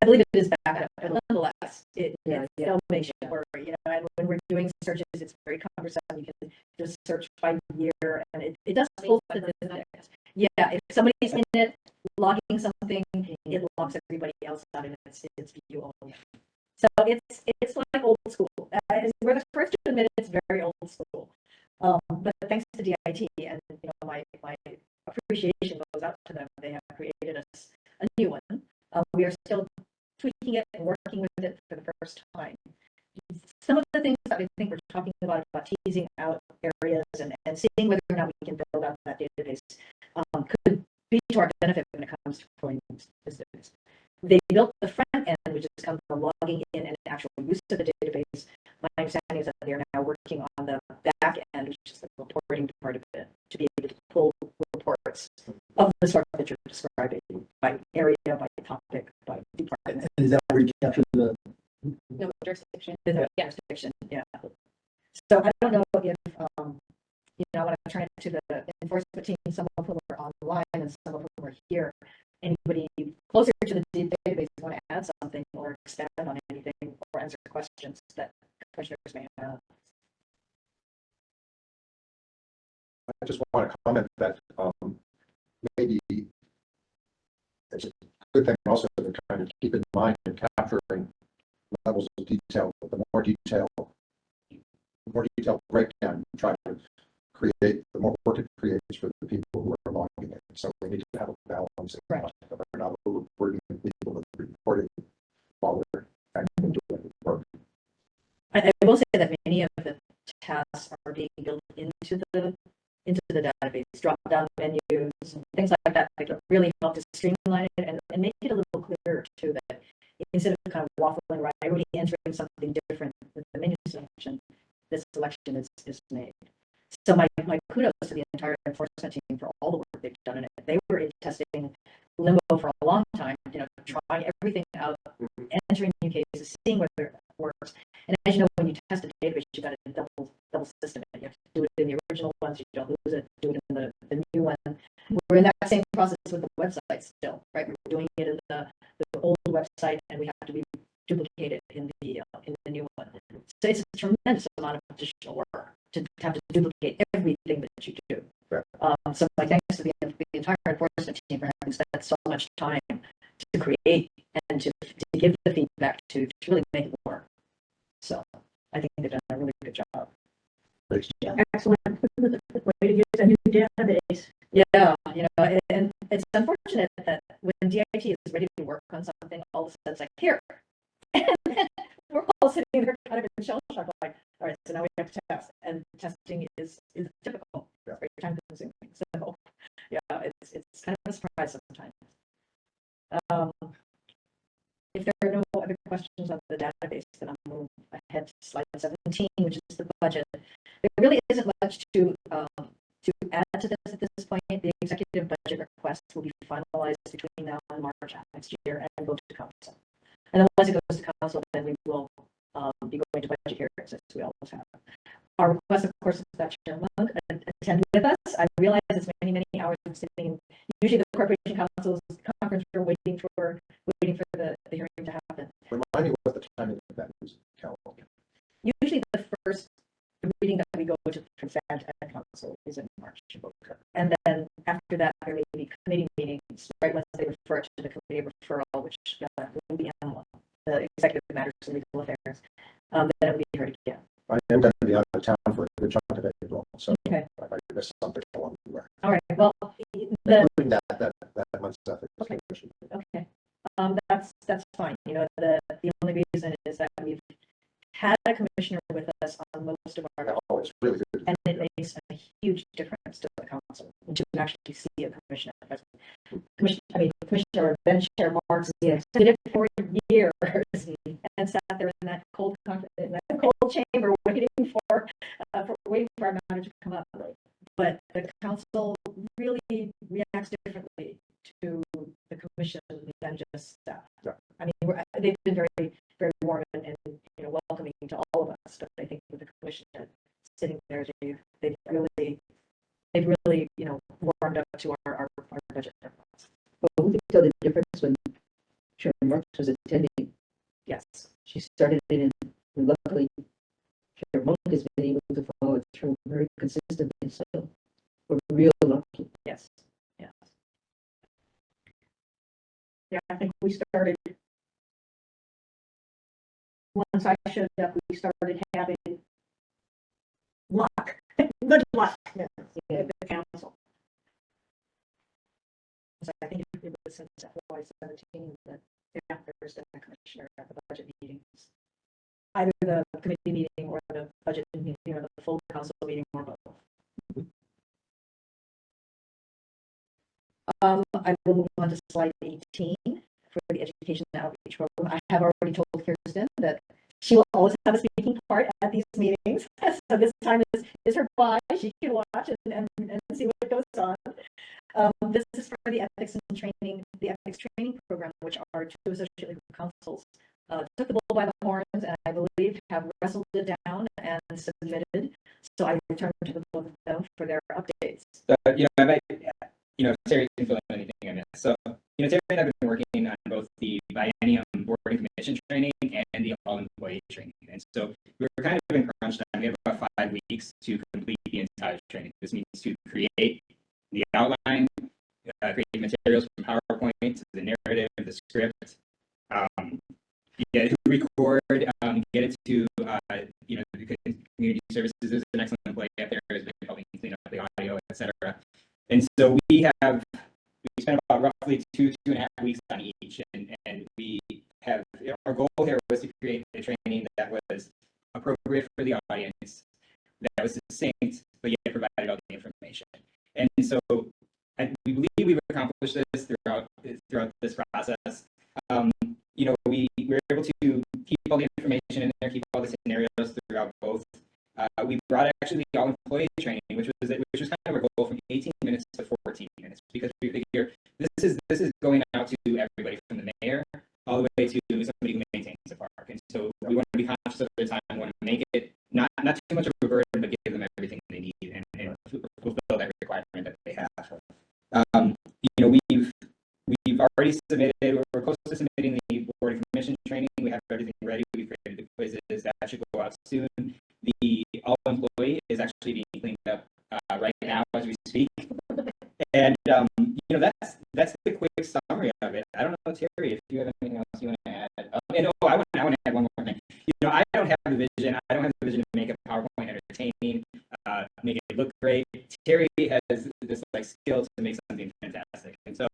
I believe it is back up, but nonetheless, it Yeah. still makes you worry, and when we're doing searches, it's very cumbersome. You can just search by year, and it does pull the statistics. Yeah, if somebody's in it, logging something, it logs everybody else out, and it's view only. So it's like old school. We're the first to admit it's very old school. But thanks to DIT, and my appreciation goes out to them. They have created us a new one. We are still tweaking it and working with it for the first time. Some of the things that I think we're talking about teasing out areas and seeing whether or not we can build out that database could be to our benefit when it comes to growing business. They built the front end, which has come from logging in and actual use of the database. My understanding is that they are now working on the back end, which is the reporting part of it, to be able to pull reports of the sort that you're describing by area, by topic, by department. And is that where you capture the? No jurisdiction. The jurisdiction, yeah. So I don't know if, when I turn it to the enforcement team, some of whom are online and some of whom are here, anybody closer to the database want to add something or expand on anything or answer questions that commissioners may have. I just want to comment that maybe it's a good thing also to kind of keep in mind in capturing levels of detail. The more detailed breakdown you try to create, the more work it creates for the people who are logging it. So we need to have a balance. Right. We're not overburdening people with reporting while we're actually doing the work. I will say that many of the tasks are being built into the database, drop-down menus, and things like that really help to streamline it and make it a little clearer too, that instead of kind of waffling around, everybody entering something different with the menu selection, this selection is made. So my kudos to the entire enforcement team for all the work they've done in it. They were in testing limbo for a long time, trying everything out, entering new cases, seeing whether it works. And as you know, when you test a database, you got a double system. You have to do it in the original ones, you don't lose it, do it in the new one. We're in that same process with the website still, right? We're doing it in the old website, and we have to duplicate it in the new one. So it's a tremendous amount of additional work to have to duplicate everything that you do. Right. So my thanks to the entire enforcement team for having spent so much time to create and to give the feedback to really make it work. So I think they've done a really good job. Excellent. Way to use a new database. Yeah, and it's unfortunate that when DIT is ready to work on something, all of a sudden it's like, here. And then we're all sitting there kind of in shell shock, like, all right, so now we have to test. And testing is difficult. It's very time consuming. So yeah, it's kind of a surprise sometimes. If there are no other questions on the database, then I'll move ahead to slide 17, which is the budget. There really isn't much to add to this at this point. The executive budget request will be finalized between now and March next year and go to council. And then once it goes to council, then we will be going to budget hearings as we always have. Our request, of course, is that Chair Monk attend with us. I realize it's many, many hours of sitting in usually the Corporation Council's conference room waiting for the hearing to happen. Remind me what the timing of that is, Cal. Usually the first reading that we go to consent and council is in March. And then after that, there may be committee meetings, right, once they refer to the committee of referral, which will be on the executive matters and legal affairs. Then it will be heard again. I am going to be out of town for a good chunk of April, so Okay. I might miss something along the way. All right, well, Including that month's ethics Okay. commission. okay, that's fine. You know, the only reason is that we've had a commissioner with us on most of our, Oh, it's really good. and it makes a huge difference to the council to actually see a commissioner. Commissioner or bench chair Marks did it for years and sat there in that cold chamber waiting for our matter to come up. But the council really reacts differently to the commission than just staff. Yeah. I mean, they've been very, very warm and welcoming to all of us. But I think with the commission sitting there, they've really warmed up to our budget. Well, we could tell the difference when Sharon Marks was attending. Yes. She started it in, and luckily, Sharon Monk has been able to follow it through very consistently, so we're real lucky. Yes. Yes. Yeah, I think we started. Once I showed up, we started having luck, good luck with the council. So I think it was since FY17 that there's been a commissioner at the budget meetings. Either the committee meeting or the budget meeting or the full council meeting or both. I will move on to slide 18 for the education outreach program. I have already told Kirsten that she will always have a speaking part at these meetings. So this time is her bye. She can watch and see what goes on. This is for the ethics training program, which are two associate legal councils took the bull by the horns and I believe have wrestled it down and submitted. So I returned to the both of them for their updates. Terry can fill in anything I missed. So, Terry and I have been working on both the biennium board and commission training and the all-employee training. And so we're kind of in crunch time. We have about 5 weeks to complete the entire training. This means to create the outline, create materials from PowerPoint to the narrative, the script, record, get it to, the community services is an excellent employee up there who's been helping clean up the audio, etc. And so we spent about roughly 2.5 weeks on each, and we have, our goal here was to create a training that was appropriate for the audience, that was succinct, but yet provided all the information. And so we believe we've accomplished this throughout this process. We were able to keep all the information in there, keep all the scenarios throughout both. We brought actually the all-employee training, which was kind of our goal, from 18 minutes to 14 minutes, because we figure this is going out to everybody from the mayor all the way to somebody who maintains a park. And so we want to be conscious of their time. We want to make it not too much of a burden, but give them everything they need and fulfill that requirement that they have. We've already submitted, we're close to submitting the board and commission training. We have everything ready. We've created the quizzes that should go out soon. The all-employee is actually being cleaned up right now as we speak. And that's the quick summary of it. I don't know, Terry, if you have anything else you want to add. I want to add one more thing. I don't have the vision. I don't have the vision to make a PowerPoint entertaining, make it look great. Terry has this skill to make something fantastic. And so,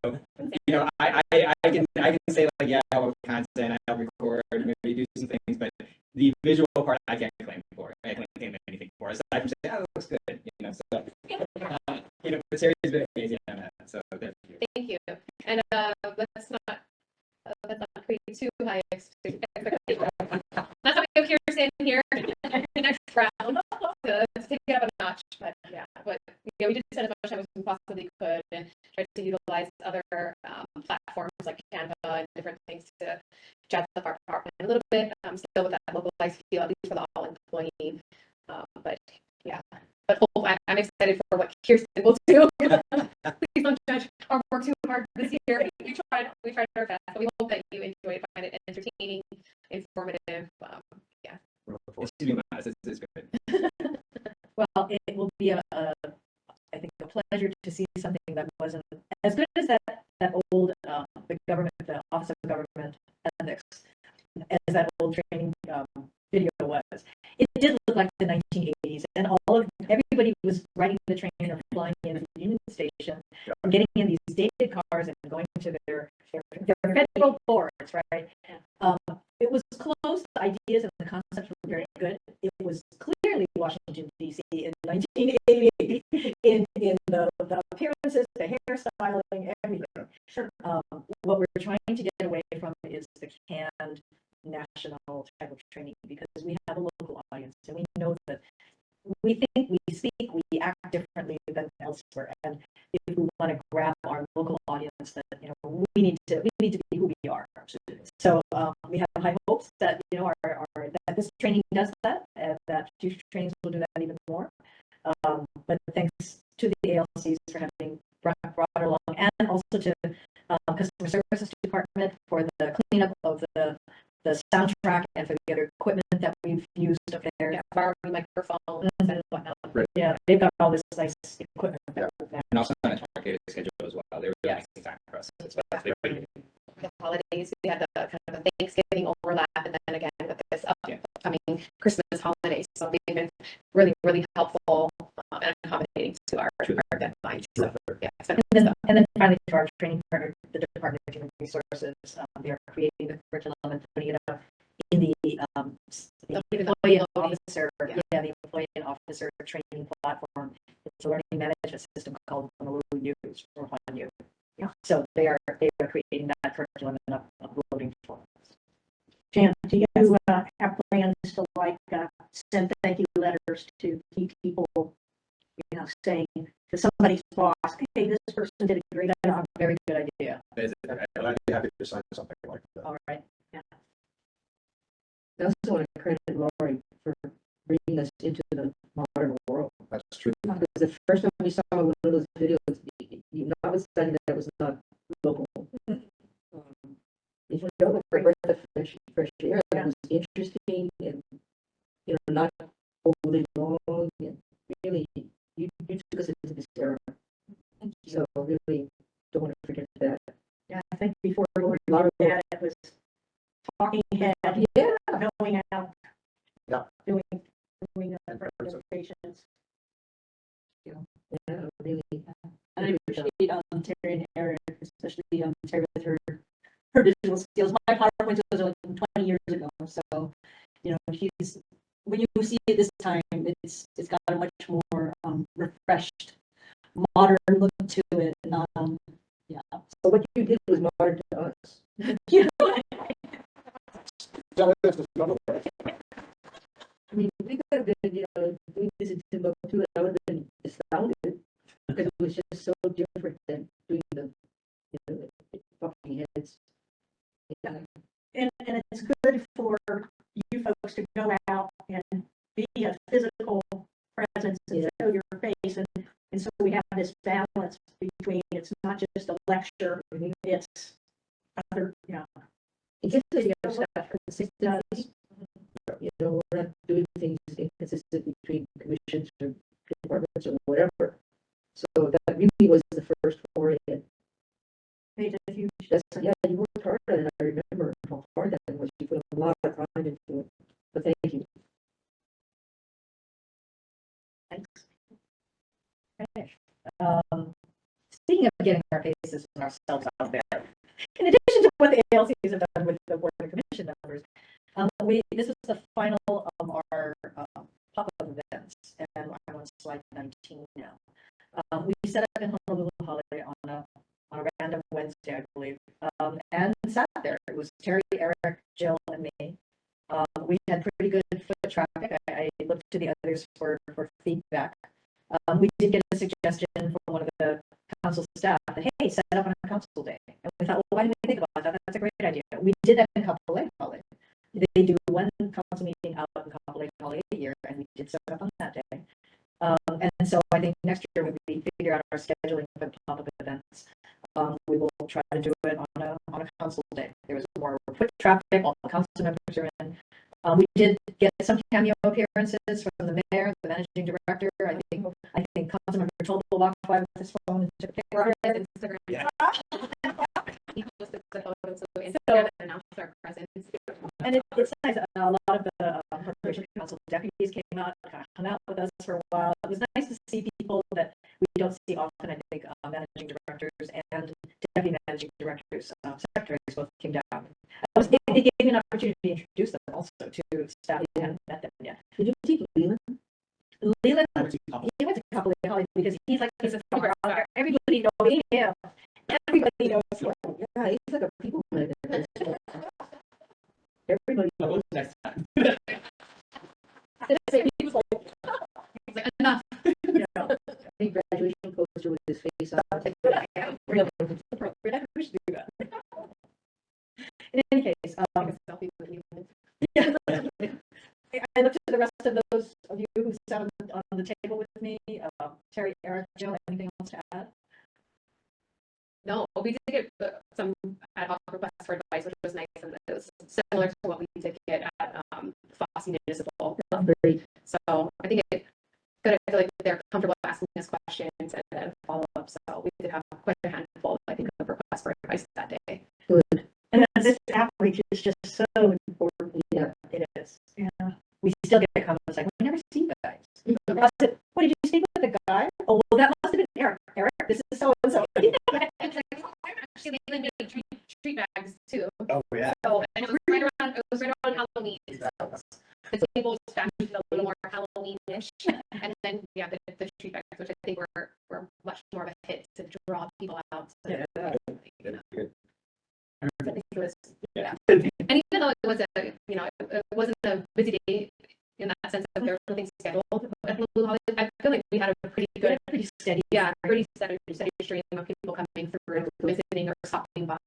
I can say I'll have content, I'll record, maybe do some things, but the visual part I can't claim for. I can't claim anything for. Aside from saying, it looks good. But Terry's been amazing on that. So thank you. Thank you. And let's not expectation. That's why we have Kirsten here next round to take it up a notch. But yeah, we did spend as much time as we possibly could and tried to utilize other platforms like Canva and different things to jazz up our department a little bit. Still with that localized feel, at least for the all employee. But yeah, but I'm excited for what Kirsten will do. Please don't judge our work too hard this year. We tried our best, but we hope that you enjoy it, find it entertaining, informative. Yeah. It's to be honest, it's good. Well, it will be I think a pleasure to see something that wasn't as good as that old, the government, the Office of Government Ethics, as that old training video was. It did look like the 1980s, and everybody was riding the train or flying in at the Union Station, and getting in these dated cars and going to their federal boards, right? It was close. The ideas and the concepts were very good. It was clearly Washington, D.C. in 1988 in the appearances, the hairstyling, everything. Sure. What we're trying to get away from is the canned national type of training, because we have a local audience and we know that we think, we speak, we act differently than elsewhere. And if we want to grab our local audience, that we need to be who we are. So we have high hopes that that this training does that, and that future trainings will do that even more. But thanks to the ALCs for having brought it along, and also to customer services department for the cleanup of the soundtrack and for the other equipment that we've used up there. Yeah, borrowing microphones and whatnot. Yeah, they've got all this nice equipment. And also on a targeted schedule as well. They were really making time for us. The holidays, we had the kind of the Thanksgiving overlap, and then again with this upcoming Christmas holidays. So they've been really, really helpful and accommodating to our deadlines. So yeah, And then finally, to our training partner, the Department of Human Resources, they are creating the curriculum and putting it up in the employee and officer, the employee and officer training platform. It's a learning management system called Honolulu News or HONU. Yeah. So they are creating that curriculum and uploading for us. Jan, do you have plans to send thank you letters to key people, saying to somebody's boss, hey, this person did a great job? Very good idea. I'd be happy to sign something like that. All right. I also want to credit Lori for bringing us into the modern world. That's true. Because the first time we saw one of those videos, notwithstanding that it was not local, it was a breath of fresh air. That was interesting and not overly long, and really you took us into this era. So really don't want to forget that. Yeah, I think before Lord looked at it was talking head, going out, doing presentations. Yeah, really. And I appreciate Terry and Eric, especially Terry with her digital skills. My PowerPoint was like 20 years ago, so she's, when you see it this time, it's got a much more refreshed, modern look to it. So what you did was modern to us. I mean, we could have been, doing this in Timbuktu, I would have been astounded, because it was just so different than doing the, talking heads. Yeah. And it's good for you folks to go out and be a physical presence and show your face. And so we have this balance between, it's not just a lecture, it's other, It gives us the other stuff, consistency. We're not doing things inconsistent between commissions or departments or whatever. So that really was the first foray. made a huge Yeah, you worked hard on it. I remember how hard that was. You put a lot of time into it. But thank you. Thanks. Okay. Speaking of getting our faces and ourselves out there, in addition to what the ALCs have done with the Board of Commission members, this was the final of our pop-up events, and I'm on slide 19 now. We set up in Honolulu Holiday on a random Wednesday, I believe, and sat there. It was Terry, Eric, Jill, We had pretty good foot traffic. I looked to the others for feedback. We did get a suggestion from one of the council staff that, hey, set it up on a council day. And we thought, well, why didn't we think about that? That's a great idea. We did that in Kapolei Holiday. They do one council meeting out in Kapolei Holiday a year, and we did set up on that day. And so I think next year when we figure out our scheduling for the pop-up events, we will try to do it on a council day. There was more foot traffic, all the council members are in. We did get some cameo appearances from the mayor, the managing director. I think Councilmember Tolba walked by with his phone and took a picture. Instagram. Yeah. He posted the photos, so Instagram announced our presence. And it's nice. A lot of the Corporation Council deputies came out, kind of hung out with us for a while. It was nice to see people that we don't see often. I think managing directors and deputy managing directors, secretaries both came down. It gave me an opportunity to introduce them also to staff who hadn't met them yet. Did you see Leland? Leland, he went to Couple of Holly because he's a star. Everybody knows him. Everybody knows him. Yeah, he's like a people magnet. Everybody Oh, knows. next time. He was like, enough. You know, a graduation poster with his face on it. really appropriate. We should do that. In any case, Selfie with you. yeah. I looked at the rest of those of you who sat on the table with me. Terry, Eric, Joe, anything else to add? No, we did get some ad hoc requests for advice, which was nice, and it was similar to what we did get at Fosse Municipal. Great. So I think it's good. I feel like they're comfortable asking us questions and follow up. So we did have quite a handful, I think, of requests for advice that day. Good. And this outreach is just so important. Yeah. It is. Yeah. We still get comments like, we never see you guys. I said, what, did you speak with the guy? Oh, well, that must have been Eric. Eric, this is so-and-so. Actually, they even did street bags too. Oh, yeah. So, and it was right around Halloween. So the tables fashioned a little more Halloween-ish. And then, yeah, the street bags, which I think were much more of a hit to draw people out. So, Yeah. you know, Good. I think it was, Yeah. and even though it was it wasn't a busy day in that sense that there was nothing scheduled at Lulu Holiday, I feel like we had a pretty good, Pretty steady. pretty steady stream of people coming through, visiting or stopping by,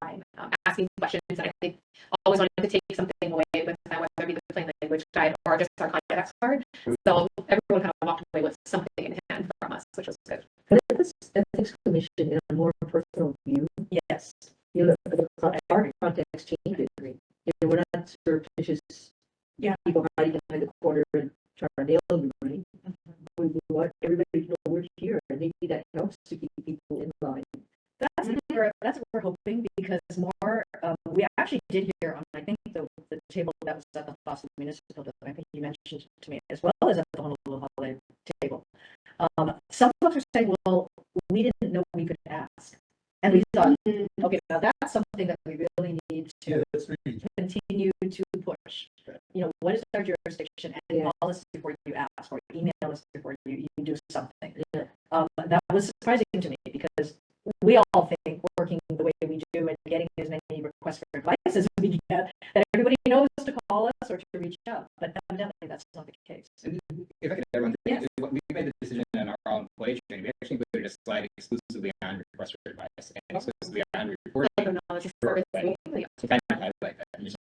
asking questions. And I think always wanted to take something away with them, whether it be the plain language guide or just our contact card. So everyone kind of walked away with something in hand from us, which was good. But this ethics commission in a more personal view, Yes. you know, our context changes. You know, we're not surreptitious. Yeah. People hiding behind the corner and trying to nail everybody. We want everybody to know we're here, and maybe that helps to keep people in line. That's what we're hoping, because more, we actually did hear on, I think, the table that was at the Fosse Municipal, that I think you mentioned to me, as well as at the Honolulu Holiday table. Some folks are saying, well, we didn't know we could ask. And we thought, okay, now that's something that we really need Yeah, to that's right. continue to push. You know, what is our jurisdiction? And Yeah. call us before you ask, or email us before you do something. That was surprising to me, because we all think, working the way we do and getting as many requests for advice as we get, that everybody knows to call us or to reach out. But evidently, that's not the case. And if I could add one thing, Yes. we made the decision in our own employee training, we actually included a slide exclusively on request for advice and exclusively on reporting. Like the knowledge for To kind of highlight that. And just-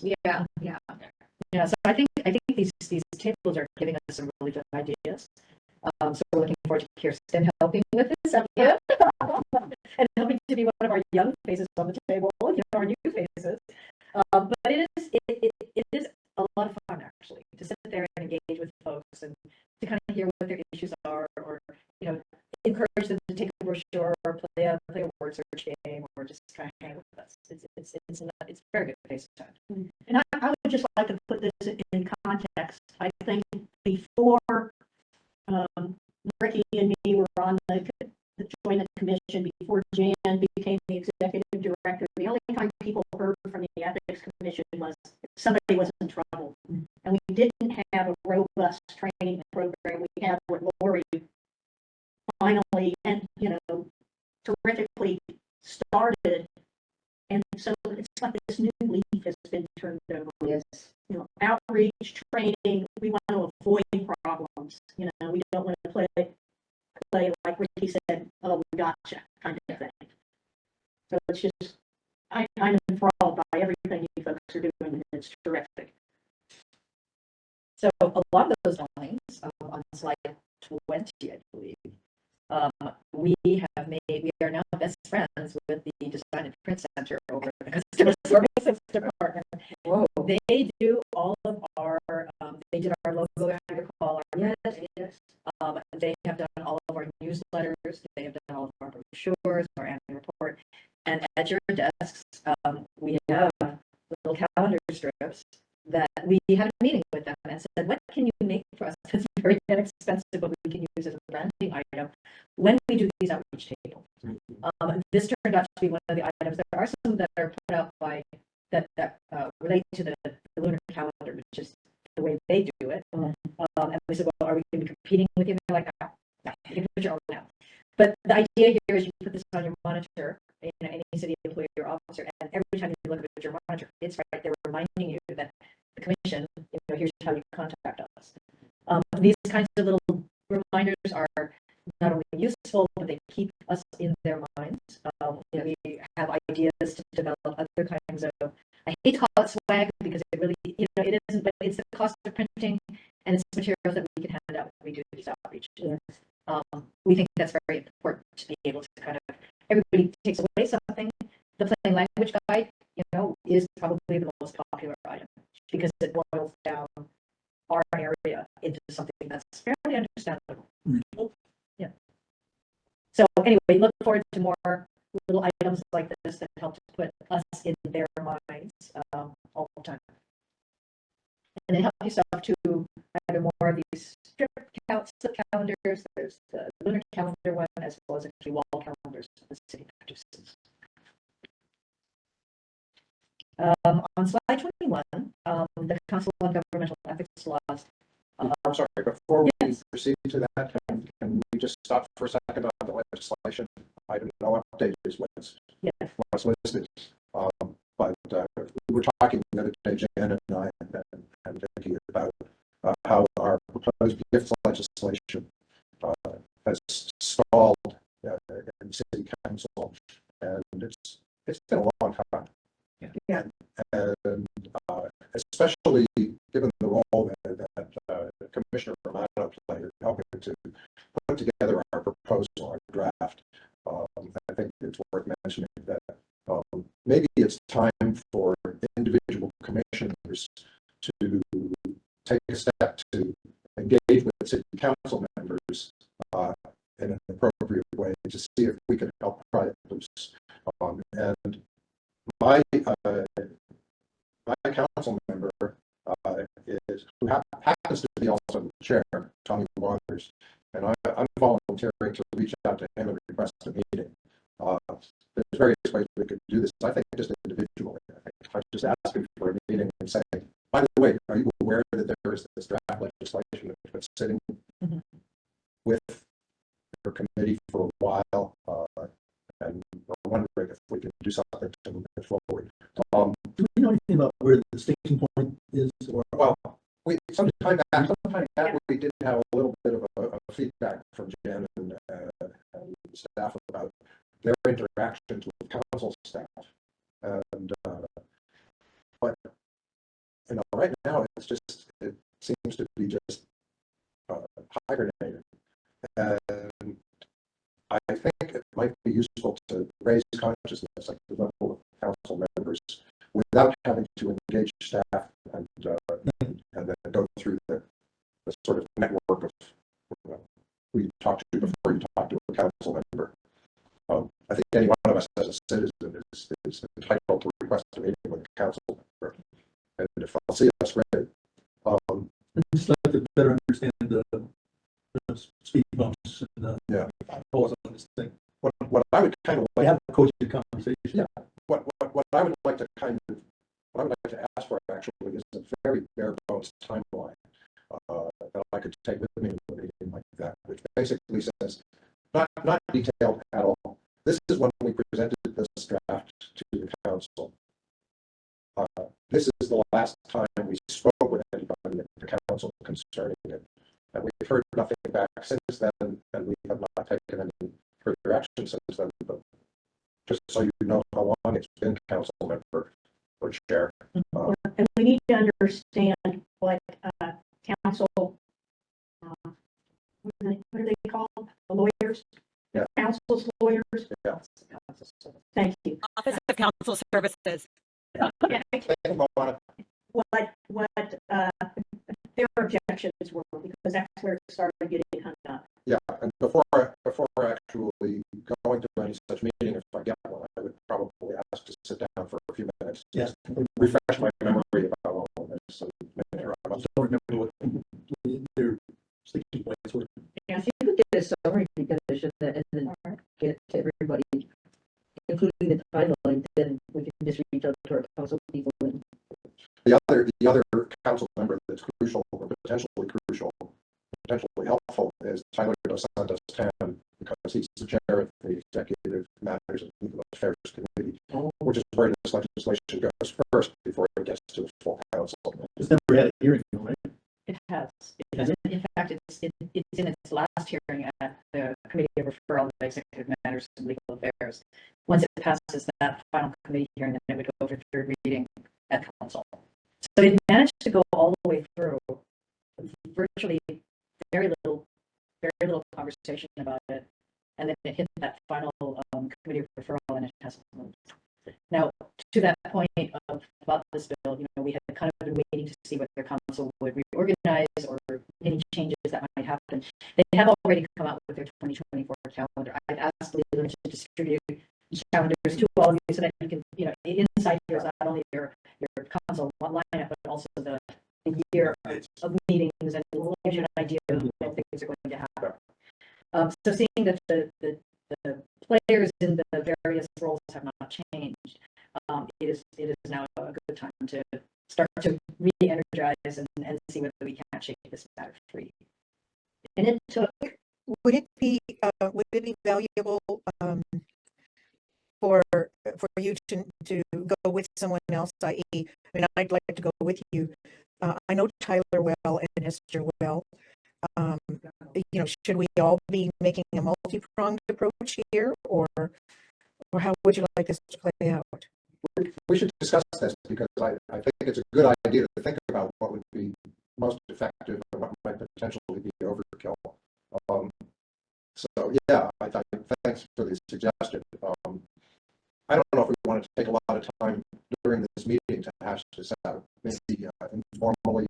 yeah. Yeah, so I think these tables are giving us some really good ideas. So we're looking forward to Kirsten helping with this effort. And helping to be one of our young faces on the table, you know, our new faces. But it is a lot of fun, actually, to sit there and engage with folks and to kind of hear what their issues are, or, you know, encourage them to take a brochure or play a word search game, or just kind of hang with us. It's a very good face time. And I would just like to put this in context. I think before Ricky and me were on the joint commission, before Jan became the executive director, the only time people heard from the ethics commission was if somebody was in trouble. And we didn't have a robust training program. We had what Lori finally and, you know, terrifically started And so it's like this new leaf has been turned over. Yes. You know, outreach, training, we want to avoid problems, you know, we don't want to play like Ricky said, oh, we gotcha, kind of thing. So it's just, I'm enthralled by everything you folks are doing, and it's terrific. So along those lines, on slide 20, I believe, we are now best friends with the Design and Print Center over at the Customer Services Department. Whoa. They do all of our, they did our logo, I recall, yes, yes. They have done all of our newsletters, they have done all of our brochures, our annual report. And at your desks, we have little calendar strips that we had a meeting with them and said, what can you make for us that's very inexpensive, but we can use as a branding item when we do these outreach tables? This turned out to be one of the items. There are some that are put out by that relate to the lunar calendar, which is the way they do it. And we said, well, are we going to be competing with you? And they're like, no, you can put your own now. But the idea here is you put this on your monitor, in any city employee or officer, and every time you look at your monitor, it's right there reminding you that the commission, here's how you contact us. These kinds of little reminders are not only useful, but they keep us in their minds. We have ideas to develop other kinds of, I hate to call it swag because it really, it isn't, but it's the cost of printing and it's materials that we can hand out when we do these outreach. Yes. We think that's very important to be able to kind of, everybody takes away something. The plain language guide, is probably the most popular item because it boils down our area into something that's fairly understandable. Yeah. So anyway, look forward to more little items like this that help to put us in their minds all the time. And then help yourself to either more of these strip calendars. There's the lunar calendar one, as well as a few wall calendars the city produces. On slide 21, the Council on Governmental Ethics laws. I'm sorry, before we Yes. proceed to that, can we just stop for a second on the legislation? I don't know update is what's listed. But we were talking the other day, Jan and I, and Vicky, about how our proposed gifts legislation has stalled in city council, and it's been a long time. Yeah. And especially given the role that Commissioner Romano played in helping to put together our proposal, our draft, I think it's worth mentioning that maybe it's time for individual commissioners to take a step to engage with city council members in an appropriate way to see if we can help pry it loose. And my council member is who happens to be also the chair, Tommy Waters, and I'm volunteering to reach out to him and request a meeting. There's various ways we could do this. I think just individually, I just ask him for a meeting and say, by the way, are you aware that there is this draft legislation that's been sitting with your committee for a while, and we're wondering if we can do something to move it forward. Do we know anything about where the sticking point is? Or Well, sometime back, we did have a little bit of a feedback from Jen and staff about their interactions with council staff, and but right now it seems to be just hibernating, and I think it might be useful to raise consciousness at the level of council members without having to engage staff and then go through the sort of network of who you talk to before you talk to a council member. I think any one of us as a citizen is entitled to request a meeting with a council member, and if I'll see us ready. I'd just like to better understand the speed bumps and Yeah. pause on this thing. What I would kind of We like, have a cogent conversation. Yeah. what I would like to ask for actually is a very bare bones timeline that I could take with me to a meeting like that, which basically says not detailed at all, this is when we presented this draft to the council. This is the last time we spoke with anybody at the council concerning it. And we've heard nothing back since then, and we have not taken any further action since then. But just so you know how long it's been, council member or chair. And we need to understand what, council, what are they called? The lawyers? Yeah. Council's lawyers? Yeah. Thank you. Office of Council Services. What their objections were, because that's where it started getting hung up. Yeah, and before actually going to any such meeting, if I get one, I would probably ask to sit down for a few minutes. Yes. Refresh my memory about all of this and make sure I'm I don't remember what their sticking points were. If you could get a summary together, should that, and then get it to everybody, including the timeline, then we can just reach out to our council people and The other council member that's crucial, or potentially crucial, potentially helpful is Tyler Dos Santos Tan, because he's the chair of the Executive Matters and Legal Affairs Committee, which is where this legislation goes first before it gets to the full council. It's never had a hearing, right? It has. It has? In fact, it's in its last hearing at the Committee of Referral of Executive Matters and Legal Affairs. Once it passes that final committee hearing, then it would go for third reading at council. So it managed to go all the way through, virtually very little conversation about it, and then it hit that final committee of referral, and it hasn't moved. Now, to that point about this bill, we had kind of been waiting to see whether council would reorganize or any changes that might happen. They have already come out with their 2024 calendar. I've asked Leland to distribute calendars to all of you so that you can, inside here is not only your council lineup, but also the year of meetings, and it will give you an idea of when things are going to happen. So seeing that the players in the various roles have not changed, it is now a good time to start to re-energize and see whether we can't shake this matter free. And it took. Would it be valuable for you to go with someone else, i.e., I'd like to go with you. I know Tyler well and Esther well. Should we all be making a multi-pronged approach here, or how would you like this to play out? We should discuss this, because I think it's a good idea to think about what would be most effective and what might potentially be overkill. So yeah, thanks for the suggestion. I don't know if we want to take a lot of time during this meeting to hash this out, maybe informally,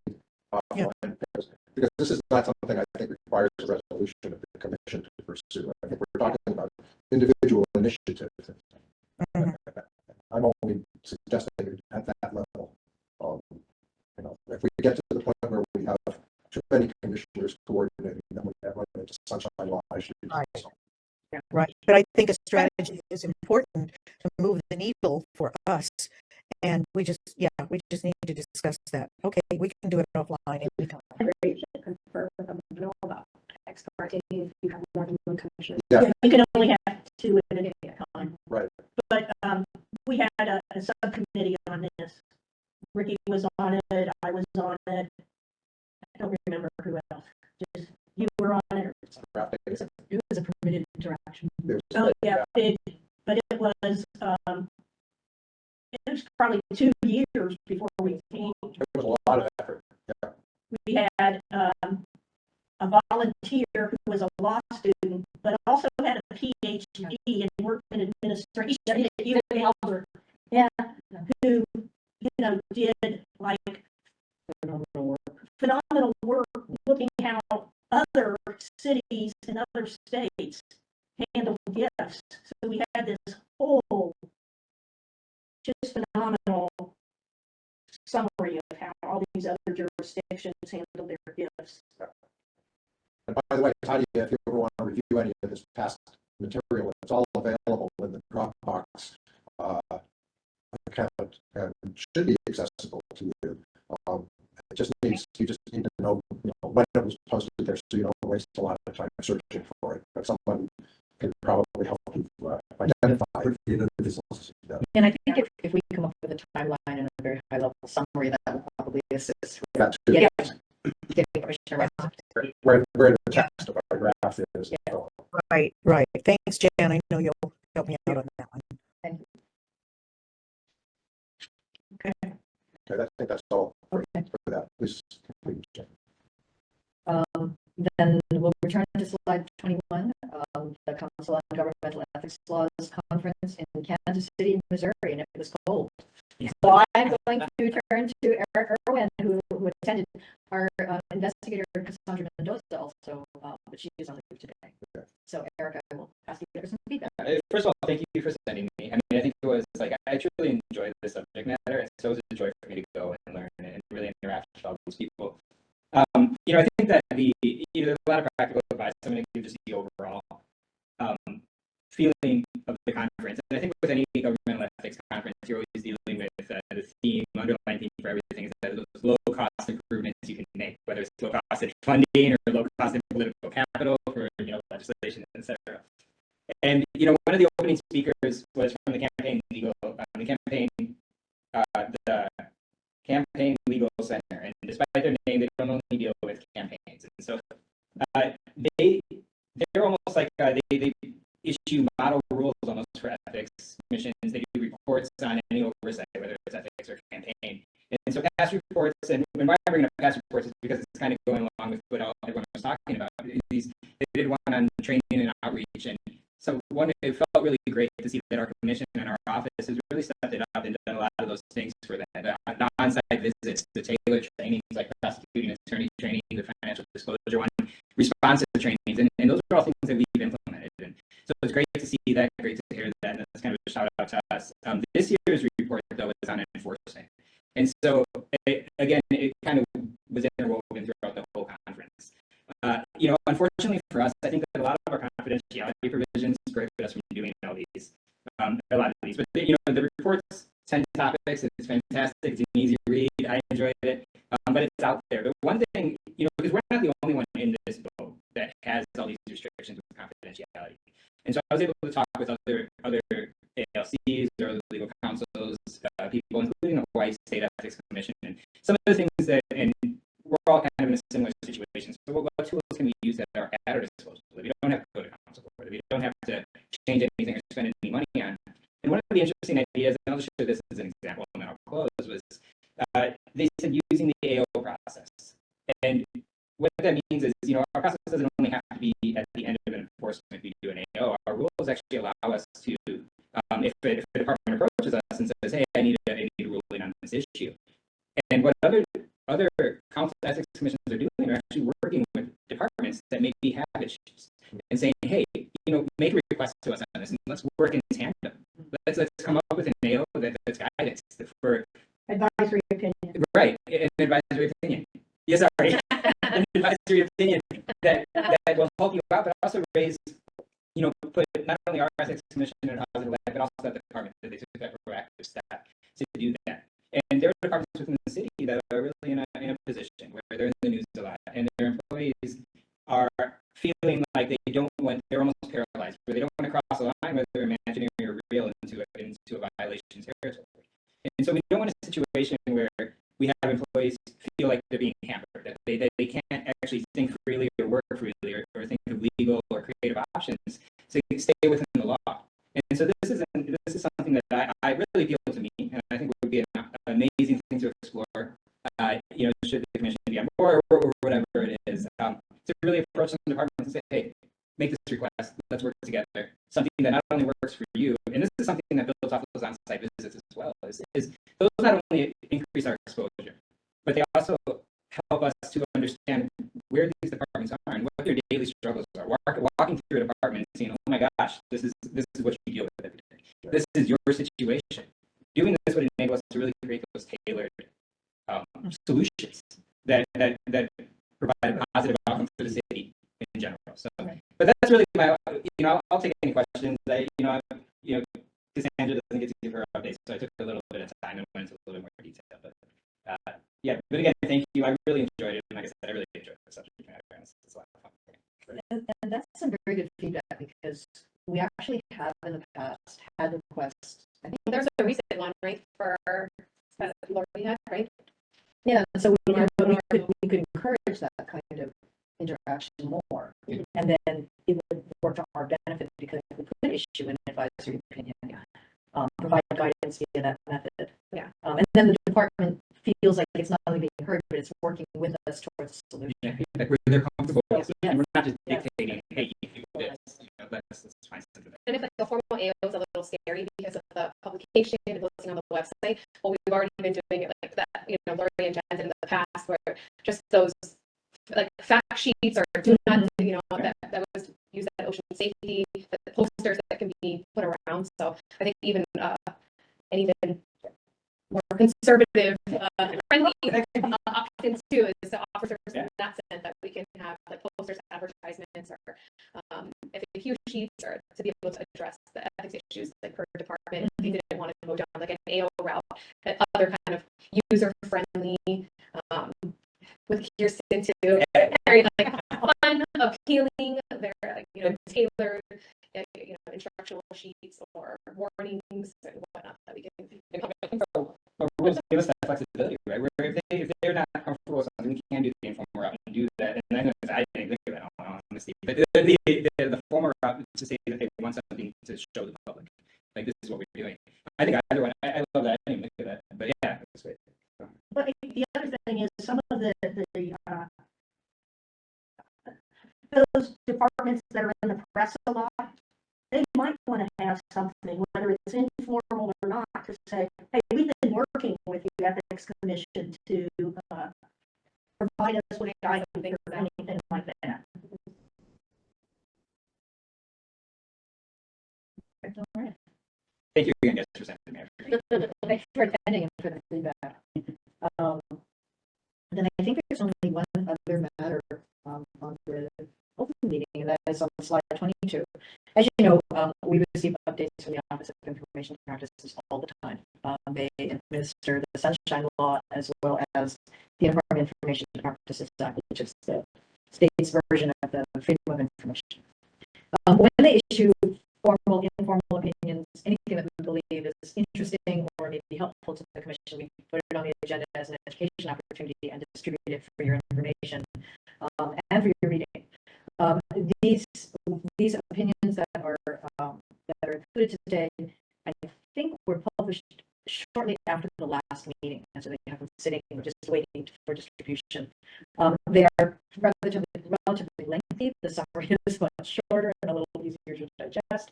because this is not something I think requires a resolution of the commission to pursue. I think we're talking about individual initiatives. Mm-hmm. I'm only suggesting at that level. If we get to the point where we have too many commissioners coordinating, then we have into sunshine law issues. Right, but I think a strategy is important to move the needle for us, and we just need to discuss that. Okay, we can do it offline anytime. Confer with them, about ex parte if you have more than one commissioner. Yeah. You can only have two at any time. Right. But we had a subcommittee on this. Ricky was on it, I was on it. I don't remember who else. Just you were on it. It was a permitted interaction. Oh yeah, but it was probably 2 years before we came. It was a lot of effort. Yeah. We had a volunteer who was a law student, but also had a PhD and worked in administration at UAlbert. Yeah, who did like phenomenal work looking how other cities and other states handle gifts. So we had this whole just phenomenal summary of how all these other jurisdictions handle their gifts. And by the way, Tanya, if you ever want to review any of this past material, it's all available in the Dropbox account and should be accessible to you. You just need to know, when it was posted there, so you don't waste a lot of time searching for it. But someone can probably help you identified. And I think if we come up with a timeline and a very high level summary, that will probably assist with That's getting Commissioner Ross. where the text of our draft is. So, Right, right. Thanks, Jan. I know you'll help me out on that one. okay, I think that's all for Okay. that. This concludes. Then we'll return to slide 21, the Council on Governmental Ethics Laws Conference in Kansas City, Missouri, and it was cold. So I'm going to turn to Eric Irwin, who attended. Our investigator Cassandra Mendoza also, but she is on the group today. Okay. So Eric, I will ask you to give us some feedback. First of all, thank you for sending me. I mean, I think it was like, I truly enjoyed this subject matter, and so it was a joy for me to go and learn and really interact with all these people. I think that there's a lot of practical advice. I'm going to give just the overall feeling of the conference. And I think with any governmental ethics conference, you're always dealing with the theme, underlying theme for everything is that those low-cost improvements you can make, whether it's low-cost in funding or low-cost in political capital for legislation, etc. And one of the opening speakers was from the campaign legal center, and despite their name, they don't only deal with campaigns, and so they're almost like they issue model rules almost for ethics commissions. They do reports on any oversight, whether it's ethics or campaign. And so past reports, and why I bring up past reports is because it's kind of going along with what everyone was talking about. They did one on training and outreach, and so it felt really great to see that our commission and our office has really stepped it up and done a lot of those things for that. On-site visits, the tailored trainings like prosecuting attorney training, the financial disclosure one, responsive trainings, and those are all things that we've implemented. And so it's great to see that, great to hear that, and that's kind of a shout out to us. This year's report, though, is on enforcement. And so, again, it kind of was interwoven throughout the whole conference. Unfortunately for us, I think that a lot of our confidentiality provisions prohibit us from doing all these, a lot of these. But the report's 10 topics. It's fantastic. It's an easy read. I enjoyed it, but it's out there. The one thing, because we're not the only one in this boat that has all these restrictions with confidentiality, and so I was able to talk with other ALCs or other legal counsels, people, including the Hawaii State Ethics Commission, and some of the things that, and we're all kind of in a similar situation. So what tools can we use that are at our disposal that we don't have to go to counsel for, that we don't have to change anything or spend any money on? And one of the interesting ideas, and I'll just show this as an example and then I'll close, was they said using the AO process. And what that means is, our process doesn't only have to be at the end of an enforcement we do an AO. Our rules actually allow us to, if the department approaches us and says, hey, I need a ruling on this issue. And what other council ethics commissions are doing, they're actually working with departments that maybe have issues and saying, hey, make a request to us on this and let's work in tandem. Let's come up with an AO that's guidance for Advisory opinion. right, an advisory opinion. Yes, sorry, an advisory opinion that will help you out, but also raise, put not only our ethics commission in a positive light, but also that department that they took that proactive step to do that. And there are departments within the city that are really in a position where they're in the news a lot, and their employees are feeling like they're almost paralyzed, where they don't want to cross the line, whether imaginary or real, into a violation territory. And so we don't want a situation where we have employees feel like they're being hampered, that they can't actually think freely or work freely or think of legal or creative options to stay within the law. And so this is something that I really appeal to me, and I think would be an amazing thing to explore. Should the commission be on board or whatever it is, to really approach some departments and say, hey, make this request, let's work together. Something that not only works for you, and this is something that builds off those on-site visits as well, is those not only increase our exposure, but they also help us to understand where these departments are and what their daily struggles are. Walking through a department and saying, oh my gosh, this is what you deal with every day. This is your situation. Doing this would enable us to really create those tailored solutions that provide a positive outcome for the city in general. So, but that's really my, I'll take any questions. Cassandra doesn't get to give her updates, so I took a little bit of time and went into a little bit more detail. But but again, thank you. I really enjoyed it, and like I said, I really enjoyed the subject matter. It's a lot of fun. And that's some very good feedback, because we actually have in the past had requests, I think, There's a recent one, right, for, that Lori had, right? yeah, so we Or- we could encourage that kind of interaction more. And then it would work to our benefit because we could issue an advisory opinion, provide guidance via that method. Yeah. And then the department feels like it's not only being heard, but it's working with us towards a solution. Yeah, like where they're comfortable, Yes. and we're not just Yes. dictating, hey, you do this, let's find something. And if like the formal AO is a little scary because of the publication and posting on the website, well, we've already been doing it like that, Lori and Jen did in the past, where just those like fact sheets or do not, that was used at Ocean Safety, the posters that can be put around. So I think even an even more conservative, friendly option too is to offer services in that sense that we can have like posters, advertisements, or FAQ sheets, or to be able to address the ethics issues like per department. If you didn't want to go down like an AO route, other kind of user friendly, with Kirsten too, very like fun, appealing, very tailored, instructional sheets or warnings and whatnot that we can. Or rules give us that flexibility, right? Where if they're not comfortable with something, we can do the informal route and do that. And I know I didn't think of that honestly, but the formal route to say that they want something to show the public, like this is what we're doing. I think either one. I love that. I didn't think of that, but yeah, that's great. But the other thing is some of those departments that are in the press a lot, they might want to have something, whether it's informal or not, to say, hey, we've been working with the Ethics Commission to provide us with guidance or anything like that. Thank you again, guys, for sending me. I appreciate it. Thanks for attending and for the feedback. Then I think there's only one other matter on the open meeting, and that is on slide 22. As you know, we receive updates from the Office of Information Practices all the time. They administer the Sunshine Law as well as the Uniform Information Practices Act, which is the state's version of the Freedom of Information. When they issue formal, informal opinions, anything that we believe is interesting or maybe helpful to the commission, we put it on the agenda as an education opportunity and distribute it for your information and for your reading. These opinions that are included today, I think were published shortly after the last meeting, and so they have been sitting, just waiting for distribution. They are relatively lengthy. The summary is much shorter and a little easier to digest.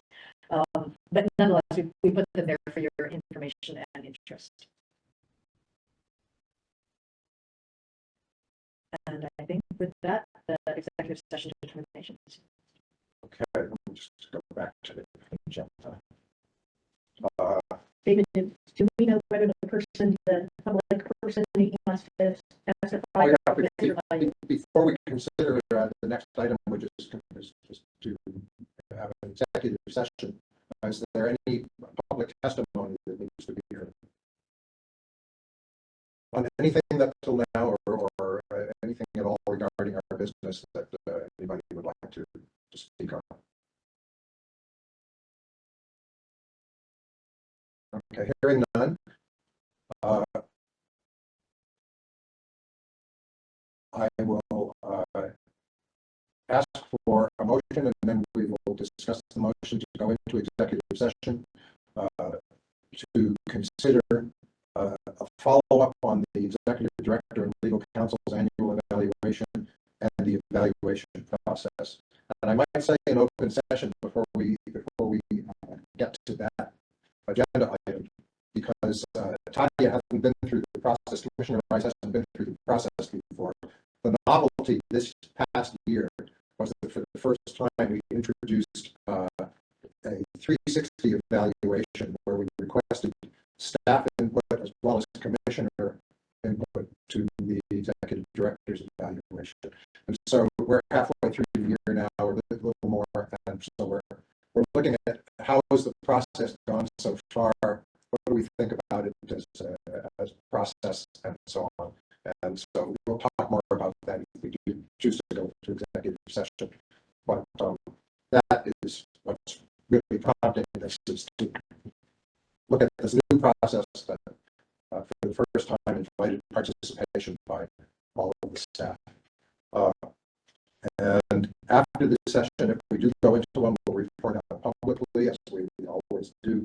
But nonetheless, we put them there for your information and interest. And I think with that, the executive session determinations. Okay, let me just go back to the agenda. David, do we know whether the public person wants to testify? Oh, yeah, before we consider the next item, which is just to have an executive session, is there any public testimony that needs to be heard? On anything that's till now or anything at all regarding our business that anybody would like to speak on? Okay, hearing none. I will ask for a motion, and then we will discuss the motion to go into executive session to consider a follow-up on the executive director and legal counsel's annual evaluation and the evaluation process. And I might say an open session before we get to that agenda item, because Tadia hasn't been through the process, Commissioner Rice hasn't been through the process before. The novelty this past year was that for the first time we introduced a 360 evaluation where we requested staff input as well as commissioner input to the executive director's evaluation. And so we're halfway through the year now, or a little more, and so we're looking at how has the process gone so far, what do we think about it as a process, and so on. And so we'll talk more about that if we do choose to go to executive session. But that is what's really prompting this is to look at this new process that for the first time invited participation by all of the staff. And after this session, if we do go into one, we'll report out publicly, as we always do.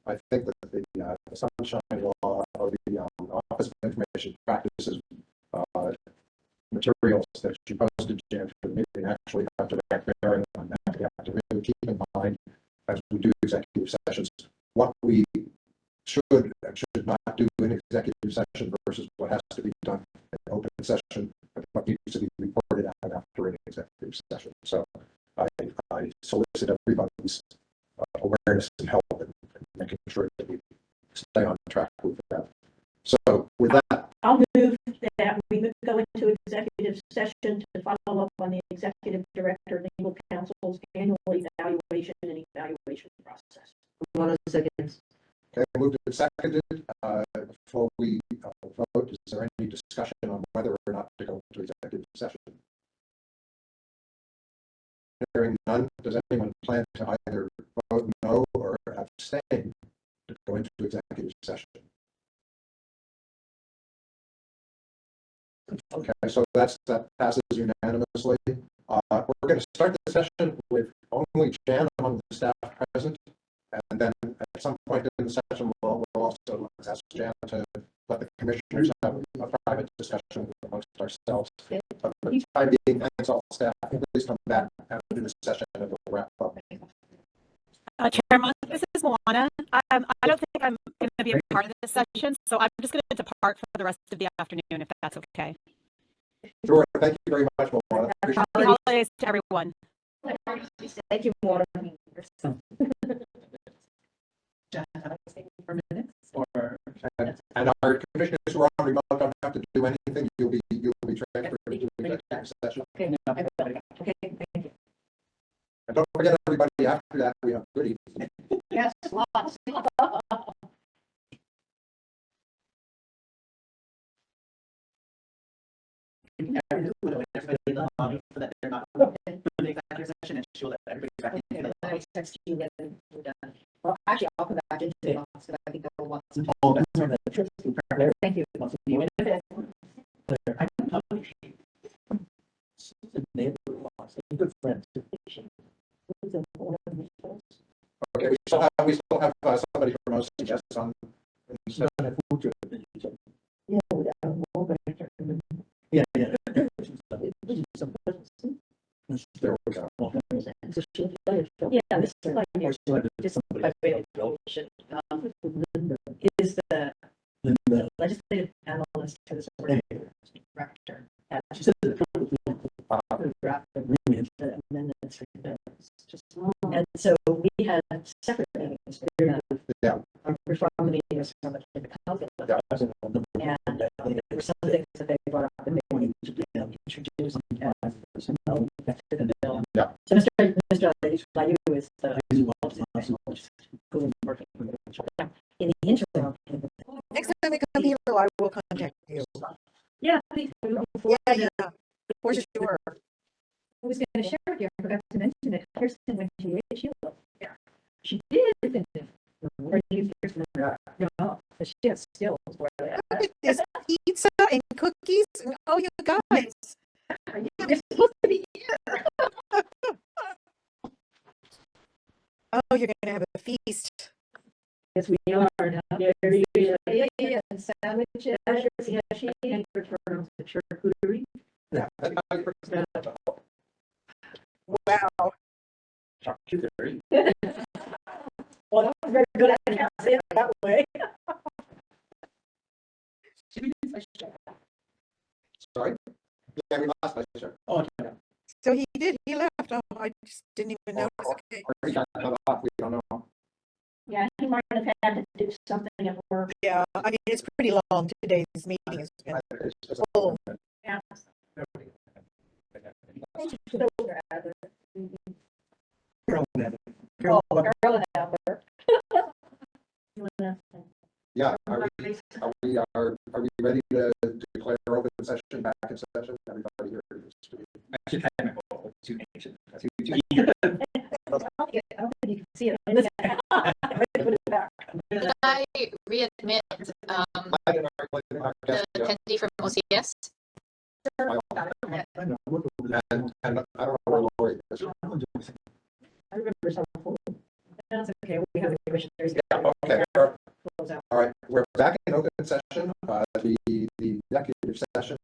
I think that the Sunshine Law or the Office of Information Practices materials that you posted, Jan, for the meeting actually have direct bearing on that. We have to really keep in mind as we do executive sessions what we should and should not do in executive session versus what has to be done in open session, and what needs to be reported out after an executive session. So I solicit everybody's awareness and help in making sure that we stay on track with that. So with that, I'll move that we go into executive session to follow up on the executive director, legal counsel's annual evaluation and evaluation process. 1 seconds. okay, moved and seconded. Before we vote, is there any discussion on whether or not to go into executive session? Hearing none, does anyone plan to either vote no or abstain to go into executive session? Okay, so that passes unanimously. We're going to start the session with only Jan among the staff present, and then at some point in the session, we'll also ask Jan to let the commissioners have a private discussion amongst ourselves. But for the time being, thanks all staff. Please come back after the session and we'll wrap up. Chairman, this is Moana. I don't think I'm going to be a part of this session, so I'm just going to depart for the rest of the afternoon, if that's okay. Sure, thank you very much, Moana. Appreciate Happy holidays to everyone. Thank you, Maura. And our commissioners who are on remote don't have to do anything. You'll be transferred to executive session. Okay, okay, thank you. And don't forget, everybody, after that, we have goodies. Yes, lots. I text you when we're done. Well, actually, I'll come back into it because I think I'll want some. Thank you. Good friends. Okay, we still have somebody from OCS on. Yeah, yeah. There we go. Yeah, this is like, just evaluation, is the legislative analyst to the director. She said that Draft agreement. amendments. And so we had separate meetings. Yeah. From the meetings from the council. Yeah. And there were some things that they brought up and they wanted to introduce the bill. Yeah. So Mr. Layu is working. In the interim. Next time I come here, I will contact you. Yeah. Yeah, for sure. I was going to share with you, I forgot to mention that Kirsten went to HU. Yeah. She did. Or you no, but she has skills where they Look at this pizza and cookies. Oh, you guys. You're supposed to be here. Oh, you're going to have a feast. Yes, we are now. Yeah, and sandwiches. Yeah, she returns the charcuterie. Yeah. Wow. Well, that was very good. I can't say it that way. Sorry? Yeah, we lost my picture. Oh, So he did. He left. Oh, I just didn't even notice. Okay. Or he got cut off, we don't know. Yeah, he might have had to do something at work. Yeah, I mean, it's pretty long. Today's meeting has been It's just- full. Yeah. Carol, Carolyn Adler. Yeah, are we ready to declare open session, back in session? Everybody here? I should have my whole two nations. I don't think you can see it. on this. Put it back. Did I readmit, the attendee from OCS? And I don't know where Lori is. I remember something. That's okay, we have the commissioners. Okay, Close out. all right, we're back in open session. The executive session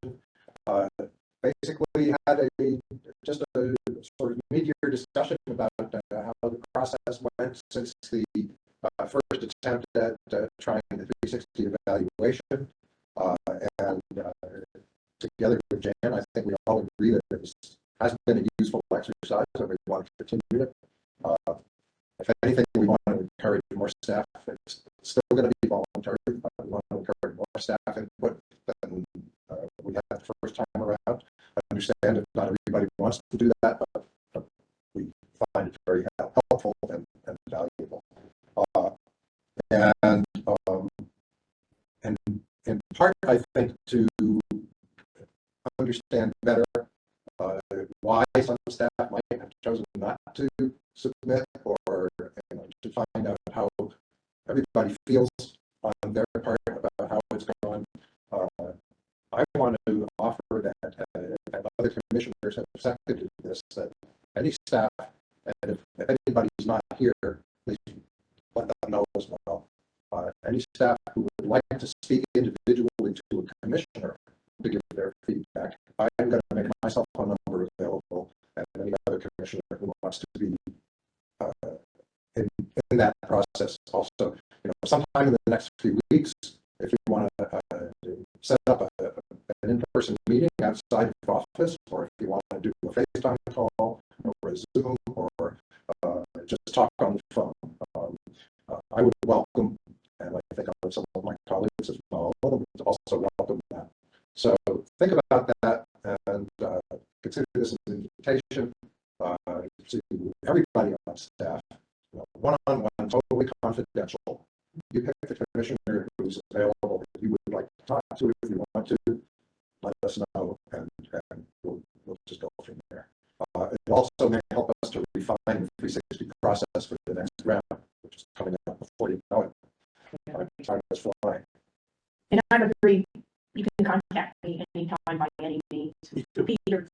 basically had just a sort of mid-year discussion about how the process went since the first attempt at trying the 360 evaluation. And together with Jan, I think we all agree that it has been a useful exercise, and we want to continue it. If anything, we want to encourage more staff. It's still going to be voluntary, but we want to encourage more staff input than we had the first time around. I understand if not everybody wants to do that, but we find it very helpful and valuable. And in part, I think, to understand better why some staff might have chosen not to submit, or to find out how everybody feels on their part about how it's gone. I want to offer that other commissioners have seconded this, that any staff, and if anybody's not here, please let them know as well. Any staff who would like to speak individually to a commissioner to give their feedback, I'm going to make my cell phone number available, and any other commissioner who wants to be in that process also. Sometime in the next few weeks, if you want to set up an in-person meeting outside the office, or if you want to do a FaceTime call or a Zoom, or just talk on the phone, I would welcome, and I think some of my colleagues as well would also welcome that. So think about that, and consider this an invitation to everybody on staff, one-on-one, totally confidential. You pick the commissioner who's available, if you would like to talk to, if you want to, let us know, and we'll just go from there. It also may help us to refine the 360 process for the next round, which is coming up before you know it. Time is flying. And I agree, you can contact me anytime by any means, Peter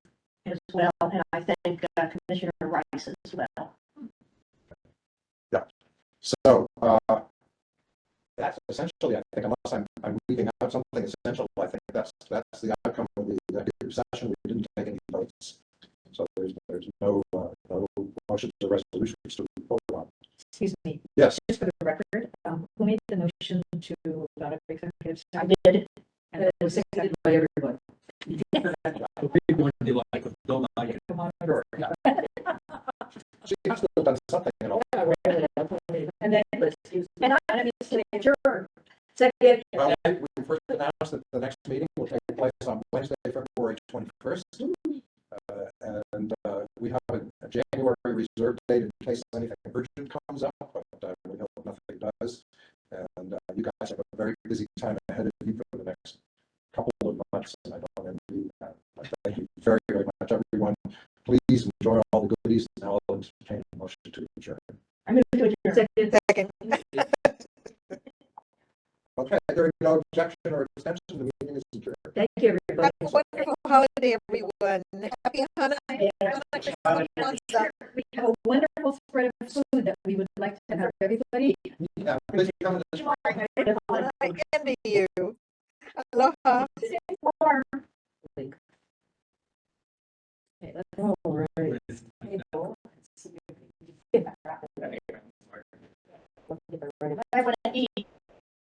as well, and I think Commissioner Rice as well. So that's essentially, I think, unless I'm leaving out something essential, I think that's the outcome of the executive session. We didn't take any votes, so there's no motions or resolutions to vote on. Excuse me, Yes. just for the record, who made the motion to adopt executive? I did. And it was seconded by everyone. Don't like it. Come on. Sure. She has to have done something at all. And then, excuse me. And I say adjourn. Second. Well, we first announced that the next meeting will take place on Wednesday, February 21st. And we have a January reserve date in case anything urgent comes up, but we hope nothing does. And you guys have a very busy time ahead of you for the next couple of months, and I don't envy that. But thank you very, very much, everyone. Please enjoy all the goodies, and I'll entertain a motion to adjourn. I move to adjourn. Second. Okay, there is no objection or extension. The meeting is adjourned. Thank you, everybody. Have a wonderful holiday, everyone. Happy Hanukkah. We have a wonderful spread of food that we would like to have everybody. Yeah, please come to the I envy you. Aloha. Okay, that's all right. I want to eat.